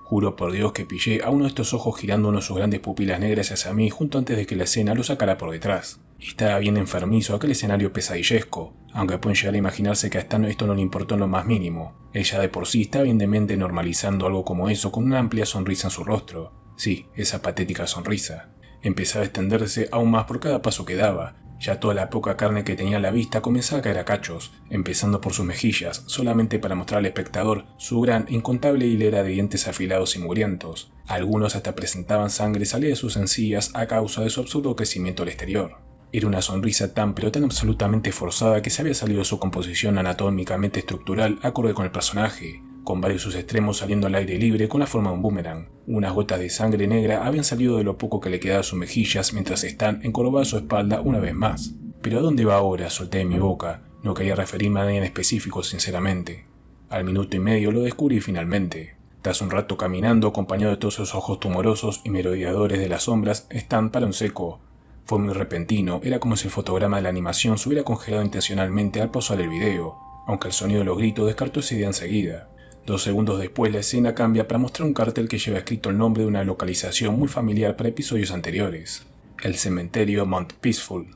Juro por Dios que pillé a uno de estos ojos girando uno de sus grandes pupilas negras hacia mí justo antes de que la escena lo sacara por detrás. Estaba bien enfermizo aquel escenario pesadillesco, aunque pueden llegar a imaginarse que a Stan esto no le importó en lo más mínimo. Ella de por sí estaba bien demente normalizando algo como eso con una amplia sonrisa en su rostro. Sí, esa patética sonrisa. Empezaba a extenderse aún más por cada paso que daba. Ya toda la poca carne que tenía a la vista comenzaba a caer a cachos, empezando por sus mejillas, solamente para mostrar al espectador su gran, incontable hilera de dientes afilados y mugrientos. Algunos hasta presentaban sangre salida de sus encías a causa de su absurdo crecimiento al exterior. Era una sonrisa tan pero tan absolutamente forzada que se había salido de su composición anatómicamente estructural acorde con el personaje, con varios de sus extremos saliendo al aire libre con la forma de un boomerang. Unas gotas de sangre negra habían salido de lo poco que le quedaba a sus mejillas mientras Stan encorvaba su espalda una vez más. ¿Pero a dónde va ahora?, solté de mi boca. No quería referirme a nadie en específico, sinceramente. Al minuto y medio lo descubrí finalmente. Tras un rato caminando, acompañado de todos esos ojos tumorosos y merodeadores de las sombras, Stan paró en seco. Fue muy repentino, era como si el fotograma de la animación se hubiera congelado intencionalmente al pausar el video, aunque el sonido de los gritos descartó esa idea enseguida. 2 segundos después la escena cambia para mostrar un cartel que lleva escrito el nombre de una localización muy familiar para episodios anteriores. El cementerio Mount Peaceful.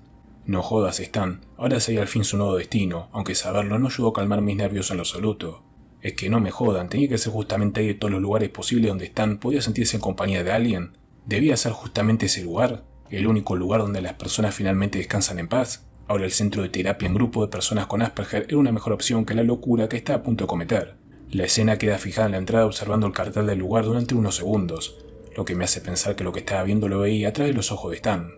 No jodas, Stan, ahora sería al fin su nuevo destino, aunque saberlo no ayudó a calmar mis nervios en lo absoluto. Es que no me jodan, tenía que ser justamente ahí de todos los lugares posibles donde Stan podía sentirse en compañía de alguien. ¿Debía ser justamente ese lugar? ¿El único lugar donde las personas finalmente descansan en paz? Ahora el centro de terapia en grupo de personas con Asperger era una mejor opción que la locura que estaba a punto de cometer. La escena queda fijada en la entrada observando el cartel del lugar durante unos segundos, lo que me hace pensar que lo que estaba viendo lo veía a través de los ojos de Stan.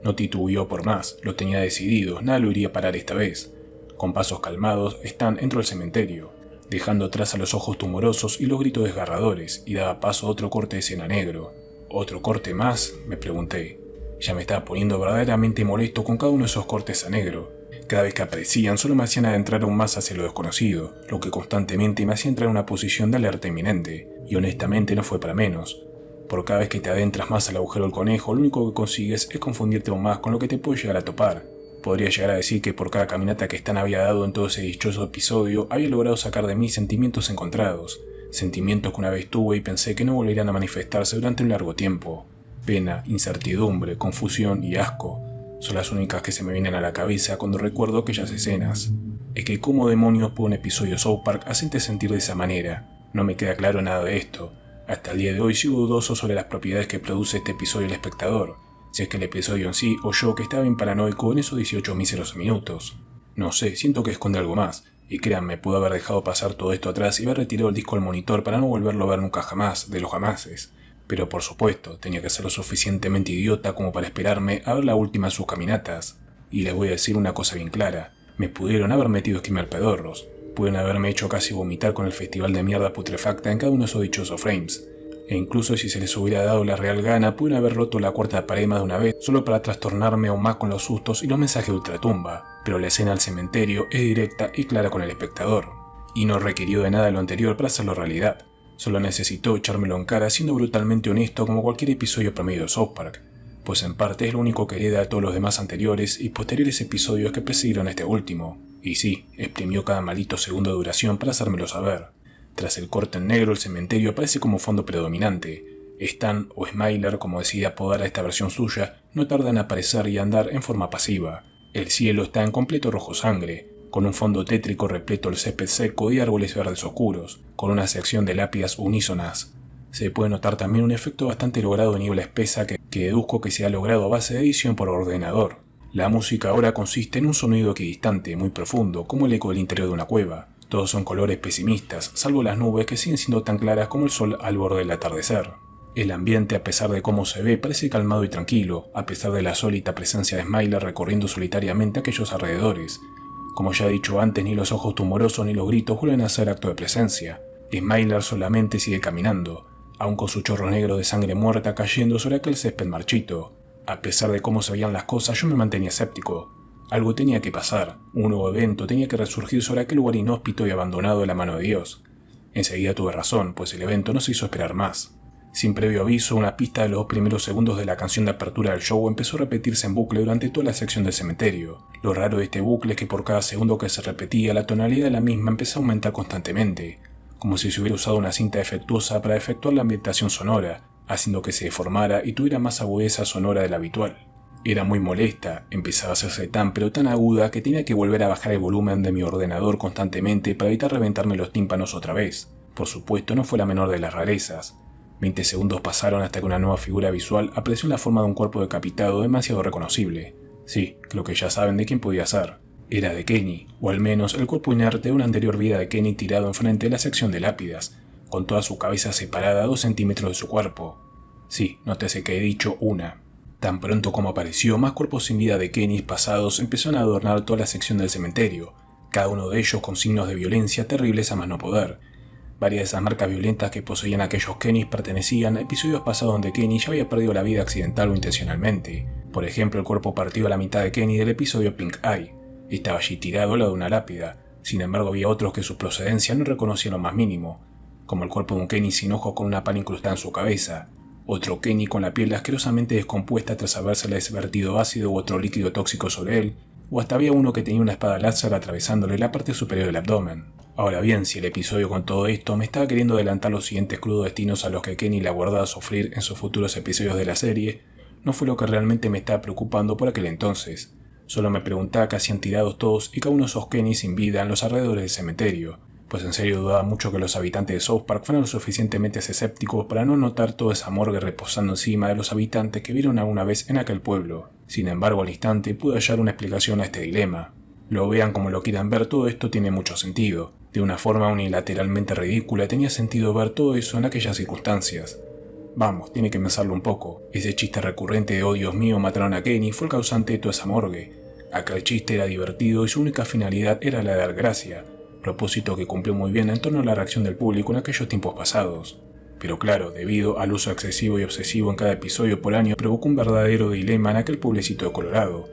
No titubeó por más, lo tenía decidido, nada lo iría a parar esta vez. Con pasos calmados, Stan entró al cementerio, dejando atrás a los ojos tumorosos y los gritos desgarradores, y daba paso a otro corte de escena negro. ¿Otro corte más?, me pregunté. Ya me estaba poniendo verdaderamente molesto con cada uno de esos cortes a negro. Cada vez que aparecían solo me hacían adentrar aún más hacia lo desconocido, lo que constantemente me hacía entrar en una posición de alerta inminente, y honestamente no fue para menos. Por cada vez que te adentras más al agujero del conejo, lo único que consigues es confundirte aún más con lo que te puede llegar a topar. Podría llegar a decir que por cada caminata que Stan había dado en todo ese dichoso episodio, había logrado sacar de mí sentimientos encontrados, sentimientos que una vez tuve y pensé que no volverían a manifestarse durante un largo tiempo. Pena, incertidumbre, confusión y asco son las únicas que se me vienen a la cabeza cuando recuerdo aquellas escenas. Es que cómo demonios puede un episodio de South Park hacerte sentir de esa manera. No me queda claro nada de esto. Hasta el día de hoy sigo dudoso sobre las propiedades que produce este episodio el espectador, si es que el episodio en sí o yo que estaba bien paranoico en esos 18 míseros minutos. No sé, siento que esconde algo más, y créanme, pude haber dejado pasar todo esto atrás y haber retirado el disco al monitor para no volverlo a ver nunca jamás, de los jamases. Pero por supuesto, tenía que ser lo suficientemente idiota como para esperarme a ver la última de sus caminatas. Y les voy a decir una cosa bien clara, me pudieron haber metido esquimal pedorros, pudieron haberme hecho casi vomitar con el festival de mierda putrefacta en cada uno de esos dichosos frames. E incluso si se les hubiera dado la real gana, pudieron haber roto la cuarta pared más de una vez, solo para trastornarme aún más con los sustos y los mensajes de ultratumba. Pero la escena del cementerio es directa y clara con el espectador, y no requirió de nada de lo anterior para hacerlo realidad. Solo necesitó echármelo en cara siendo brutalmente honesto como cualquier episodio promedio de South Park, pues en parte es lo único que hereda de todos los demás anteriores y posteriores episodios que precedieron a este último. Y sí, exprimió cada maldito segundo de duración para hacérmelo saber. Tras el corte en negro, el cementerio aparece como fondo predominante. Stan, o Smiler como decide apodar a esta versión suya, no tarda en aparecer y andar en forma pasiva. El cielo está en completo rojo sangre, con un fondo tétrico repleto de césped seco y árboles verdes oscuros, con una sección de lápidas unísonas. Se puede notar también un efecto bastante logrado de niebla espesa que deduzco que se ha logrado a base de edición por ordenador. La música ahora consiste en un sonido equidistante, muy profundo, como el eco del interior de una cueva. Todos son colores pesimistas, salvo las nubes que siguen siendo tan claras como el sol al borde del atardecer. El ambiente, a pesar de cómo se ve, parece calmado y tranquilo, a pesar de la sólita presencia de Smiler recorriendo solitariamente aquellos alrededores. Como ya he dicho antes, ni los ojos tumorosos ni los gritos vuelven a ser acto de presencia. Smiler solamente sigue caminando, aún con su chorro negro de sangre muerta cayendo sobre aquel césped marchito. A pesar de cómo se veían las cosas, yo me mantenía escéptico. Algo tenía que pasar, un nuevo evento tenía que resurgir sobre aquel lugar inhóspito y abandonado de la mano de Dios. Enseguida tuve razón, pues el evento no se hizo esperar más. Sin previo aviso, una pista de los primeros segundos de la canción de apertura del show empezó a repetirse en bucle durante toda la sección del cementerio. Lo raro de este bucle es que por cada segundo que se repetía, la tonalidad de la misma empezó a aumentar constantemente, como si se hubiera usado una cinta defectuosa para efectuar la ambientación sonora, haciendo que se deformara y tuviera más agudeza sonora de la habitual. Era muy molesta, empezaba a hacerse tan pero tan aguda que tenía que volver a bajar el volumen de mi ordenador constantemente para evitar reventarme los tímpanos otra vez. Por supuesto, no fue la menor de las rarezas. 20 segundos pasaron hasta que una nueva figura visual apareció en la forma de un cuerpo decapitado demasiado reconocible. Sí, creo que ya saben de quién podía ser. Era de Kenny, o al menos el cuerpo inerte de una anterior vida de Kenny tirado enfrente de la sección de lápidas, con toda su cabeza separada a 2 centímetros de su cuerpo. Sí, nótese que he dicho una. Tan pronto como apareció, más cuerpos sin vida de Kenny pasados empezaron a adornar toda la sección del cementerio, cada uno de ellos con signos de violencia terribles a más no poder. Varias de esas marcas violentas que poseían aquellos Kennys pertenecían a episodios pasados donde Kenny ya había perdido la vida accidental o intencionalmente. Por ejemplo, el cuerpo partido a la mitad de Kenny del episodio Pink Eye. Estaba allí tirado al lado de una lápida. Sin embargo, había otros que su procedencia no reconocían lo más mínimo, como el cuerpo de un Kenny sin ojos con una pala incrustada en su cabeza, otro Kenny con la piel asquerosamente descompuesta tras habérsele vertido ácido u otro líquido tóxico sobre él, o hasta había uno que tenía una espada láser atravesándole la parte superior del abdomen. Ahora bien, si el episodio con todo esto me estaba queriendo adelantar los siguientes crudos destinos a los que Kenny le aguardaba sufrir en sus futuros episodios de la serie, no fue lo que realmente me estaba preocupando por aquel entonces. Solo me preguntaba qué hacían tirados todos y cada uno de esos Kenny sin vida en los alrededores del cementerio, pues en serio dudaba mucho que los habitantes de South Park fueran lo suficientemente escépticos para no notar toda esa morgue reposando encima de los habitantes que vieron alguna vez en aquel pueblo. Sin embargo, al instante pude hallar una explicación a este dilema. Lo vean como lo quieran ver, todo esto tiene mucho sentido. De una forma unilateralmente ridícula tenía sentido ver todo eso en aquellas circunstancias. Vamos, tiene que pensarlo un poco. Ese chiste recurrente de "oh Dios mío, mataron a Kenny" fue el causante de toda esa morgue. Aquel chiste era divertido y su única finalidad era la de dar gracia, propósito que cumplió muy bien en torno a la reacción del público en aquellos tiempos pasados. Pero claro, debido al uso excesivo y obsesivo en cada episodio por año, provocó un verdadero dilema en aquel pueblecito de Colorado,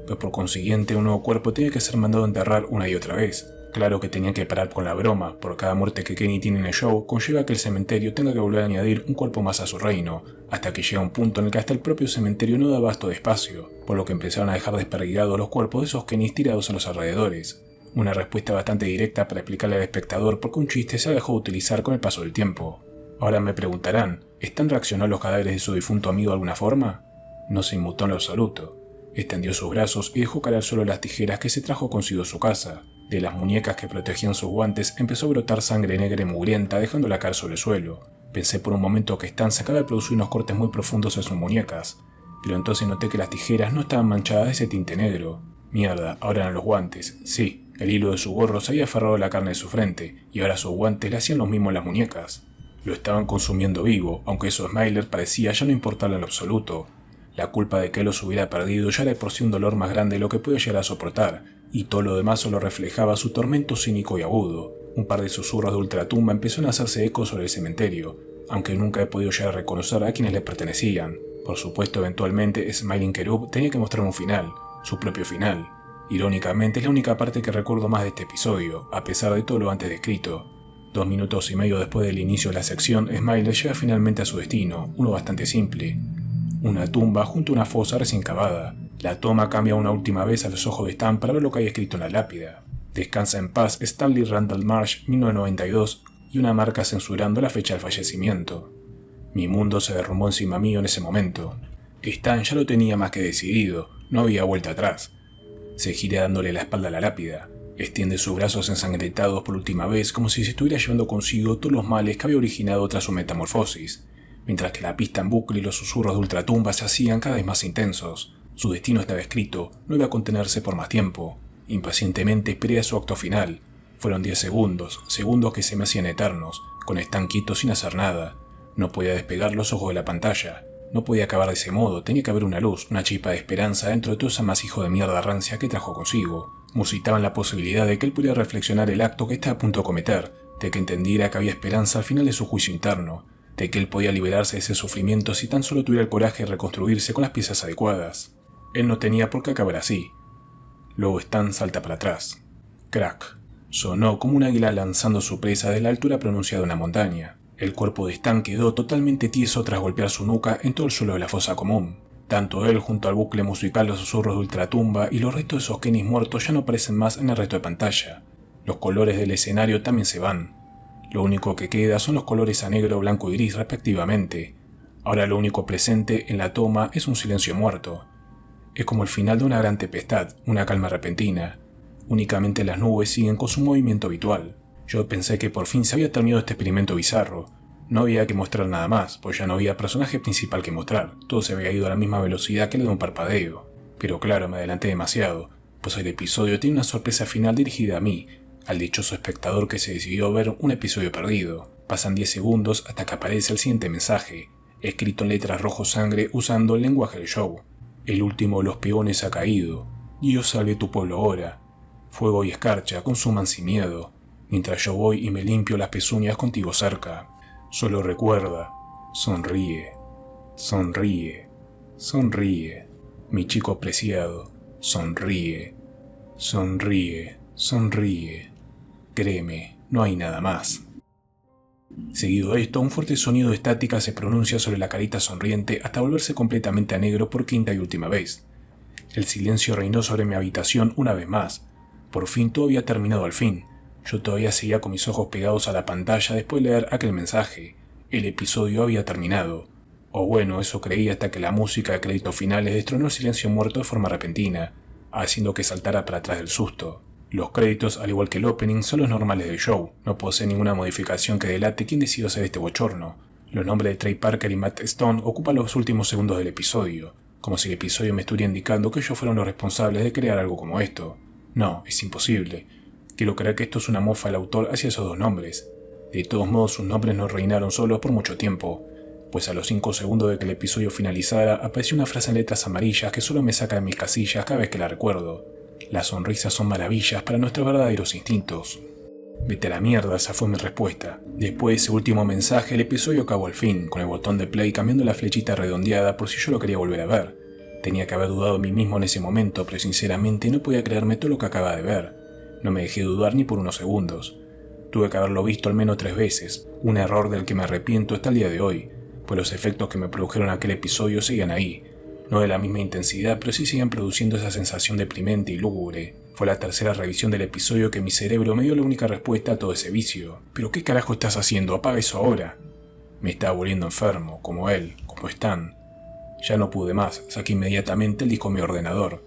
pues por consiguiente un nuevo cuerpo tenía que ser mandado a enterrar una y otra vez. Claro que tenían que parar con la broma, por cada muerte que Kenny tiene en el show, conlleva que el cementerio tenga que volver a añadir un cuerpo más a su reino, hasta que llega un punto en el que hasta el propio cementerio no da abasto de espacio, por lo que empezaron a dejar desperdigados los cuerpos de esos Kennys tirados a los alrededores. Una respuesta bastante directa para explicarle al espectador por qué un chiste se dejó de utilizar con el paso del tiempo. Ahora me preguntarán, ¿están reaccionando los cadáveres de su difunto amigo de alguna forma? No se inmutó en lo absoluto. Extendió sus brazos y dejó caer al suelo las tijeras que se trajo consigo de su casa. De las muñecas que protegían sus guantes empezó a brotar sangre negra y mugrienta, dejándola caer sobre el suelo. Pensé por un momento que Stan se acaba de producir unos cortes muy profundos en sus muñecas, pero entonces noté que las tijeras no estaban manchadas de ese tinte negro. Mierda, ahora eran los guantes. Sí, el hilo de su gorro se había aferrado a la carne de su frente, y ahora sus guantes le hacían lo mismo en las muñecas. Lo estaban consumiendo vivo, aunque eso a Smiler parecía ya no importarle en lo absoluto. La culpa de que él los hubiera perdido ya era de por sí un dolor más grande de lo que podía llegar a soportar, y todo lo demás solo reflejaba su tormento cínico y agudo. Un par de susurros de ultratumba empezaron a hacerse eco sobre el cementerio, aunque nunca he podido llegar a reconocer a quienes le pertenecían. Por supuesto, eventualmente Smiling Cherub tenía que mostrar un final, su propio final. Irónicamente es la única parte que recuerdo más de este episodio, a pesar de todo lo antes descrito. 2 minutos y medio después del inicio de la sección, Smiler llega finalmente a su destino, uno bastante simple. Una tumba junto a una fosa recién cavada. La toma cambia una última vez a los ojos de Stan para ver lo que hay escrito en la lápida. Descansa en paz Stanley Randall Marsh, 1992, y una marca censurando la fecha del fallecimiento. Mi mundo se derrumbó encima mío en ese momento. Stan ya lo tenía más que decidido, no había vuelta atrás. Se gira dándole la espalda a la lápida. Extiende sus brazos ensangrentados por última vez como si se estuviera llevando consigo todos los males que había originado tras su metamorfosis, mientras que la pista en bucle y los susurros de ultratumba se hacían cada vez más intensos. Su destino estaba escrito, no iba a contenerse por más tiempo. Impacientemente esperé a su acto final. Fueron 10 segundos, segundos que se me hacían eternos, con Stan quieto sin hacer nada. No podía despegar los ojos de la pantalla. No podía acabar de ese modo, tenía que haber una luz, una chispa de esperanza dentro de todo ese amasijo de mierda rancia que trajo consigo. Musitaban la posibilidad de que él pudiera reflexionar el acto que estaba a punto de cometer, de que entendiera que había esperanza al final de su juicio interno, de que él podía liberarse de ese sufrimiento si tan solo tuviera el coraje de reconstruirse con las piezas adecuadas. Él no tenía por qué acabar así. Luego Stan salta para atrás. Crack. Sonó como un águila lanzando su presa desde la altura pronunciada de una montaña. El cuerpo de Stan quedó totalmente tieso tras golpear su nuca en todo el suelo de la fosa común. Tanto él junto al bucle musical de susurros de ultratumba y los restos de esos Kennys muertos ya no aparecen más en el resto de pantalla. Los colores del escenario también se van. Lo único que queda son los colores a negro, blanco y gris respectivamente. Ahora lo único presente en la toma es un silencio muerto. Es como el final de una gran tempestad, una calma repentina. Únicamente las nubes siguen con su movimiento habitual. Yo pensé que por fin se había terminado este experimento bizarro. No había que mostrar nada más, pues ya no había personaje principal que mostrar. Todo se había ido a la misma velocidad que la de un parpadeo. Pero claro, me adelanté demasiado, pues el episodio tiene una sorpresa final dirigida a mí, al dichoso espectador que se decidió a ver un episodio perdido. Pasan 10 segundos hasta que aparece el siguiente mensaje, escrito en letras rojo sangre usando el lenguaje del show. El último de los peones ha caído. Dios salve tu pueblo ahora. Fuego y escarcha consuman sin miedo, mientras yo voy y me limpio las pezuñas contigo cerca. Solo recuerda, sonríe, sonríe, sonríe, mi chico preciado, sonríe, sonríe, sonríe. Créeme, no hay nada más. Seguido de esto, un fuerte sonido de estática se pronuncia sobre la carita sonriente hasta volverse completamente a negro por quinta y última vez. El silencio reinó sobre mi habitación una vez más. Por fin todo había terminado al fin. Yo todavía seguía con mis ojos pegados a la pantalla después de leer aquel mensaje. El episodio había terminado. O bueno, eso creí hasta que la música de créditos finales destronó el silencio muerto de forma repentina, haciendo que saltara para atrás del susto. Los créditos, al igual que el opening, son los normales del show. No posee ninguna modificación que delate quién decidió hacer este bochorno. Los nombres de Trey Parker y Matt Stone ocupan los últimos segundos del episodio, como si el episodio me estuviera indicando que ellos fueron los responsables de crear algo como esto. No, es imposible. Quiero creer que esto es una mofa del autor hacia esos dos nombres. De todos modos, sus nombres no reinaron solos por mucho tiempo, pues a los 5 segundos de que el episodio finalizara apareció una frase en letras amarillas que solo me saca de mis casillas cada vez que la recuerdo. Las sonrisas son maravillas para nuestros verdaderos instintos. Vete a la mierda, esa fue mi respuesta. Después de ese último mensaje, el episodio acabó al fin, con el botón de play cambiando la flechita redondeada por si yo lo quería volver a ver. Tenía que haber dudado de mí mismo en ese momento, pero sinceramente no podía creerme todo lo que acababa de ver. No me dejé dudar ni por unos segundos. Tuve que haberlo visto al menos 3 veces, un error del que me arrepiento hasta el día de hoy, pues los efectos que me produjeron aquel episodio seguían ahí. No de la misma intensidad, pero sí siguen produciendo esa sensación deprimente y lúgubre. Fue la tercera revisión del episodio que mi cerebro me dio la única respuesta a todo ese vicio. ¿Pero qué carajo estás haciendo? Apaga eso ahora. Me estaba volviendo enfermo, como él, como Stan. Ya no pude más, saqué inmediatamente el disco de mi ordenador.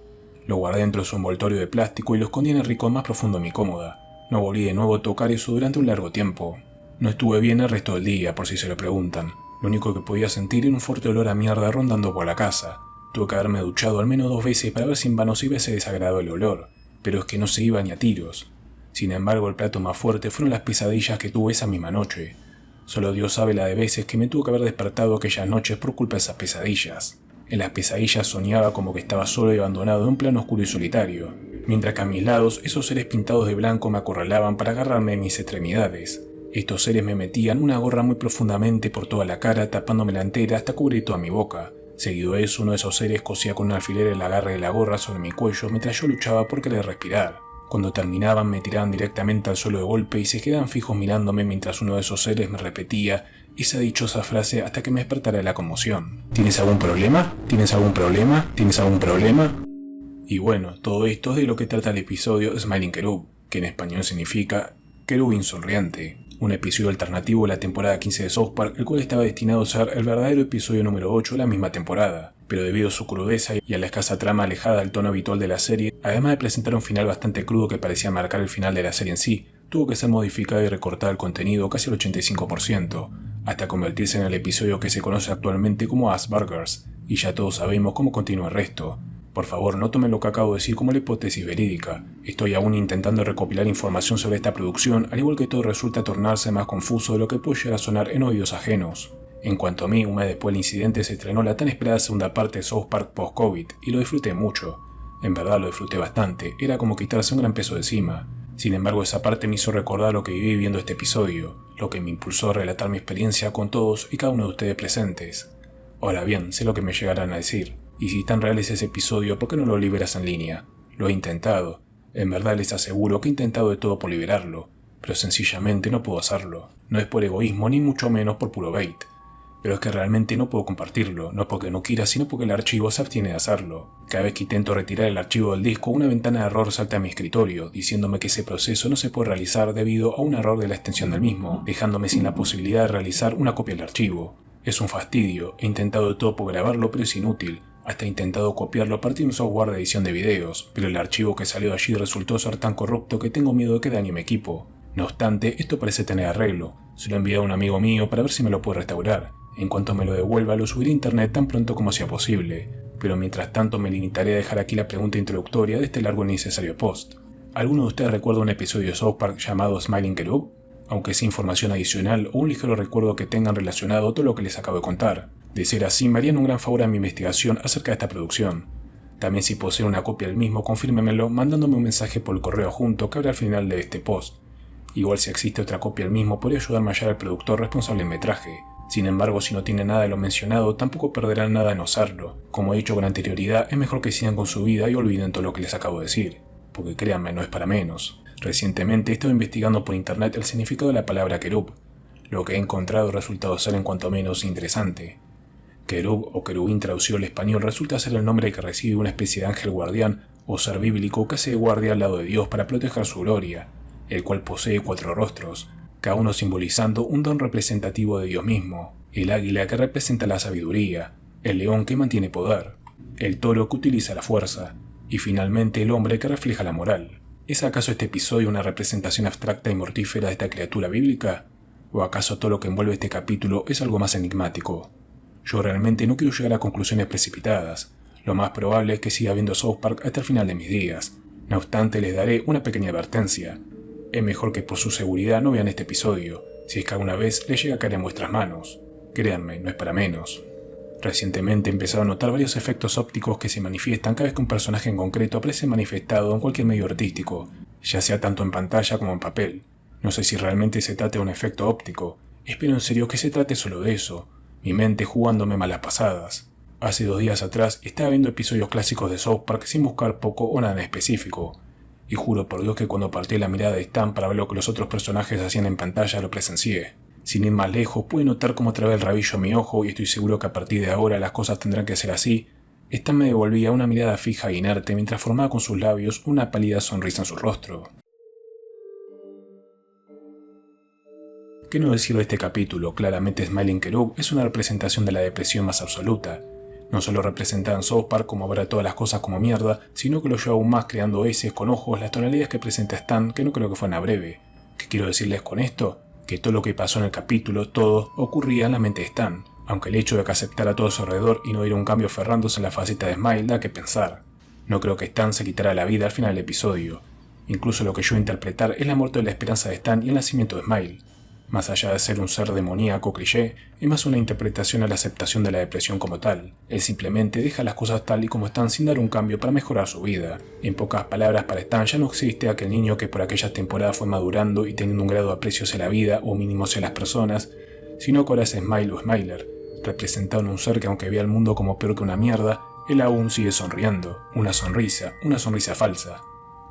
Lo guardé dentro de su envoltorio de plástico y lo escondí en el rincón más profundo de mi cómoda. No volví de nuevo a tocar eso durante un largo tiempo. No estuve bien el resto del día, por si se lo preguntan. Lo único que podía sentir era un fuerte olor a mierda rondando por la casa. Tuve que haberme duchado al menos 2 veces para ver si en vano se iba ese desagradable olor, pero es que no se iba ni a tiros. Sin embargo, el plato más fuerte fueron las pesadillas que tuve esa misma noche. Solo Dios sabe la de veces que me tuvo que haber despertado aquellas noches por culpa de esas pesadillas. En las pesadillas soñaba como que estaba solo y abandonado en un plano oscuro y solitario, mientras que a mis lados esos seres pintados de blanco me acorralaban para agarrarme de mis extremidades. Estos seres me metían una gorra muy profundamente por toda la cara, tapándome la entera hasta cubrir toda mi boca. Seguido de eso, uno de esos seres cosía con un alfiler el agarre de la gorra sobre mi cuello mientras yo luchaba por querer respirar. Cuando terminaban me tiraban directamente al suelo de golpe y se quedaban fijos mirándome mientras uno de esos seres me repetía esa dichosa frase hasta que me despertara de la conmoción. ¿Tienes algún problema? ¿Tienes algún problema? ¿Tienes algún problema? Y bueno, todo esto es de lo que trata el episodio Smiling Cherub, que en español significa querubín sonriente. Un episodio alternativo de la temporada 15 de South Park, el cual estaba destinado a ser el verdadero episodio número 8 de la misma temporada, pero debido a su crudeza y a la escasa trama alejada del tono habitual de la serie, además de presentar un final bastante crudo que parecía marcar el final de la serie en sí, tuvo que ser modificado y recortado el contenido casi al 85%, hasta convertirse en el episodio que se conoce actualmente como Asburgers, y ya todos sabemos cómo continúa el resto. Por favor, no tomen lo que acabo de decir como la hipótesis verídica. Estoy aún intentando recopilar información sobre esta producción, al igual que todo resulta tornarse más confuso de lo que puede llegar a sonar en oídos ajenos. En cuanto a mí, un mes después del incidente se estrenó la tan esperada segunda parte de South Park post-COVID, y lo disfruté mucho. En verdad lo disfruté bastante, era como quitarse un gran peso de encima. Sin embargo, esa parte me hizo recordar lo que viví viendo este episodio, lo que me impulsó a relatar mi experiencia con todos y cada uno de ustedes presentes. Ahora bien, sé lo que me llegarán a decir. Y si tan real es ese episodio, ¿por qué no lo liberas en línea? Lo he intentado. En verdad les aseguro que he intentado de todo por liberarlo, pero sencillamente no puedo hacerlo. No es por egoísmo ni mucho menos por puro bait. Pero es que realmente no puedo compartirlo, no porque no quiera, sino porque el archivo se abstiene de hacerlo. Cada vez que intento retirar el archivo del disco, una ventana de error salta a mi escritorio, diciéndome que ese proceso no se puede realizar debido a un error de la extensión del mismo, dejándome sin la posibilidad de realizar una copia del archivo. Es un fastidio, he intentado de todo por grabarlo, pero es inútil. Hasta he intentado copiarlo a partir de un software de edición de videos, pero el archivo que salió de allí resultó ser tan corrupto que tengo miedo de que dañe mi equipo. No obstante, esto parece tener arreglo. Se lo he enviado a un amigo mío para ver si me lo puede restaurar. En cuanto me lo devuelva, lo subiré a internet tan pronto como sea posible. Pero mientras tanto me limitaré a dejar aquí la pregunta introductoria de este largo y necesario post. ¿Alguno de ustedes recuerda un episodio de South Park llamado Smiling Cherub? Aunque sea información adicional o un ligero recuerdo que tengan relacionado a todo lo que les acabo de contar. De ser así, me harían un gran favor a mi investigación acerca de esta producción. También si poseen una copia del mismo, confírmemelo mandándome un mensaje por el correo adjunto que habrá al final de este post. Igual si existe otra copia del mismo, podría ayudarme a hallar al productor responsable del metraje. Sin embargo, si no tiene nada de lo mencionado, tampoco perderán nada en usarlo. Como he dicho con anterioridad, es mejor que sigan con su vida y olviden todo lo que les acabo de decir. Porque créanme, no es para menos. Recientemente he estado investigando por internet el significado de la palabra querub. Lo que he encontrado ha resultado ser en cuanto menos interesante. Querub o querubín traducido al español resulta ser el nombre que recibe una especie de ángel guardián o ser bíblico que hace de guardia al lado de Dios para proteger su gloria, el cual posee 4 rostros, cada uno simbolizando un don representativo de Dios mismo: el águila que representa la sabiduría, el león que mantiene poder, el toro que utiliza la fuerza, y finalmente el hombre que refleja la moral. ¿Es acaso este episodio una representación abstracta y mortífera de esta criatura bíblica? ¿O acaso todo lo que envuelve este capítulo es algo más enigmático? Yo realmente no quiero llegar a conclusiones precipitadas. Lo más probable es que siga viendo South Park hasta el final de mis días. No obstante, les daré una pequeña advertencia. Es mejor que por su seguridad no vean este episodio, si es que alguna vez les llega a caer en vuestras manos. Créanme, no es para menos. Recientemente he empezado a notar varios efectos ópticos que se manifiestan cada vez que un personaje en concreto aparece manifestado en cualquier medio artístico, ya sea tanto en pantalla como en papel. No sé si realmente se trata de un efecto óptico, espero en serio que se trate solo de eso, mi mente jugándome malas pasadas. Hace 2 días atrás estaba viendo episodios clásicos de South Park sin buscar poco o nada en específico, y juro por Dios que cuando partí la mirada de Stan para ver lo que los otros personajes hacían en pantalla lo presencié. Sin ir más lejos, pude notar cómo trae el rabillo a mi ojo y estoy seguro que a partir de ahora las cosas tendrán que ser así. Stan me devolvía una mirada fija e inerte mientras formaba con sus labios una pálida sonrisa en su rostro. ¿Qué no decir de este capítulo? Claramente Smiling Cherub es una representación de la depresión más absoluta. No solo representa en South Park como ver a todas las cosas como mierda, sino que lo lleva aún más creando S con ojos las tonalidades que presenta Stan, que no creo que fuera breve. ¿Qué quiero decirles con esto? Que todo lo que pasó en el capítulo, todo, ocurría en la mente de Stan, aunque el hecho de que aceptara todo a su alrededor y no diera un cambio aferrándose en la faceta de Smile da que pensar. No creo que Stan se quitara la vida al final del episodio. Incluso lo que yo voy a interpretar es la muerte de la esperanza de Stan y el nacimiento de Smile. Más allá de ser un ser demoníaco cliché, es más una interpretación a la aceptación de la depresión como tal. Él simplemente deja las cosas tal y como están sin dar un cambio para mejorar su vida. En pocas palabras, para Stan ya no existe aquel niño que por aquellas temporadas fue madurando y teniendo un grado de aprecio hacia la vida o mínimo hacia las personas, sino que ahora es Smile o Smiler, representado en un ser que aunque vea el mundo como peor que una mierda, él aún sigue sonriendo, una sonrisa falsa.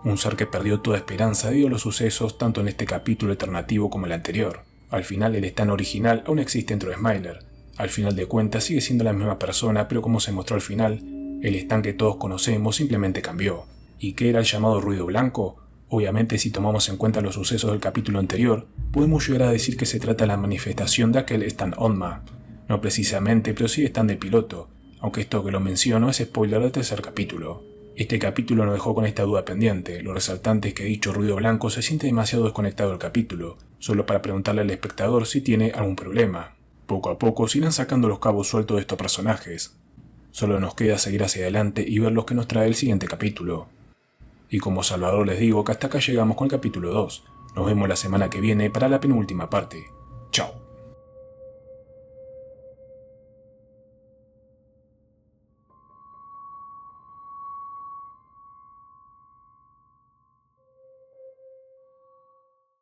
Un ser que perdió toda esperanza debido a los sucesos tanto en este capítulo alternativo como el anterior. Al final el Stan original aún existe dentro de Smiler. Al final de cuentas sigue siendo la misma persona, pero como se mostró al final, el Stan que todos conocemos simplemente cambió. ¿Y qué era el llamado ruido blanco? Obviamente si tomamos en cuenta los sucesos del capítulo anterior, podemos llegar a decir que se trata de la manifestación de aquel Stan Onma. No precisamente, pero sí Stan del piloto, aunque esto que lo menciono es spoiler del 3er capítulo. Este capítulo nos dejó con esta duda pendiente. Lo resaltante es que dicho ruido blanco se siente demasiado desconectado del capítulo, solo para preguntarle al espectador si tiene algún problema. Poco a poco se irán sacando los cabos sueltos de estos personajes. Solo nos queda seguir hacia adelante y ver lo que nos trae el siguiente capítulo. Y como Salvador les digo que hasta acá llegamos con el capítulo 2. Nos vemos la semana que viene para la penúltima parte. Chao.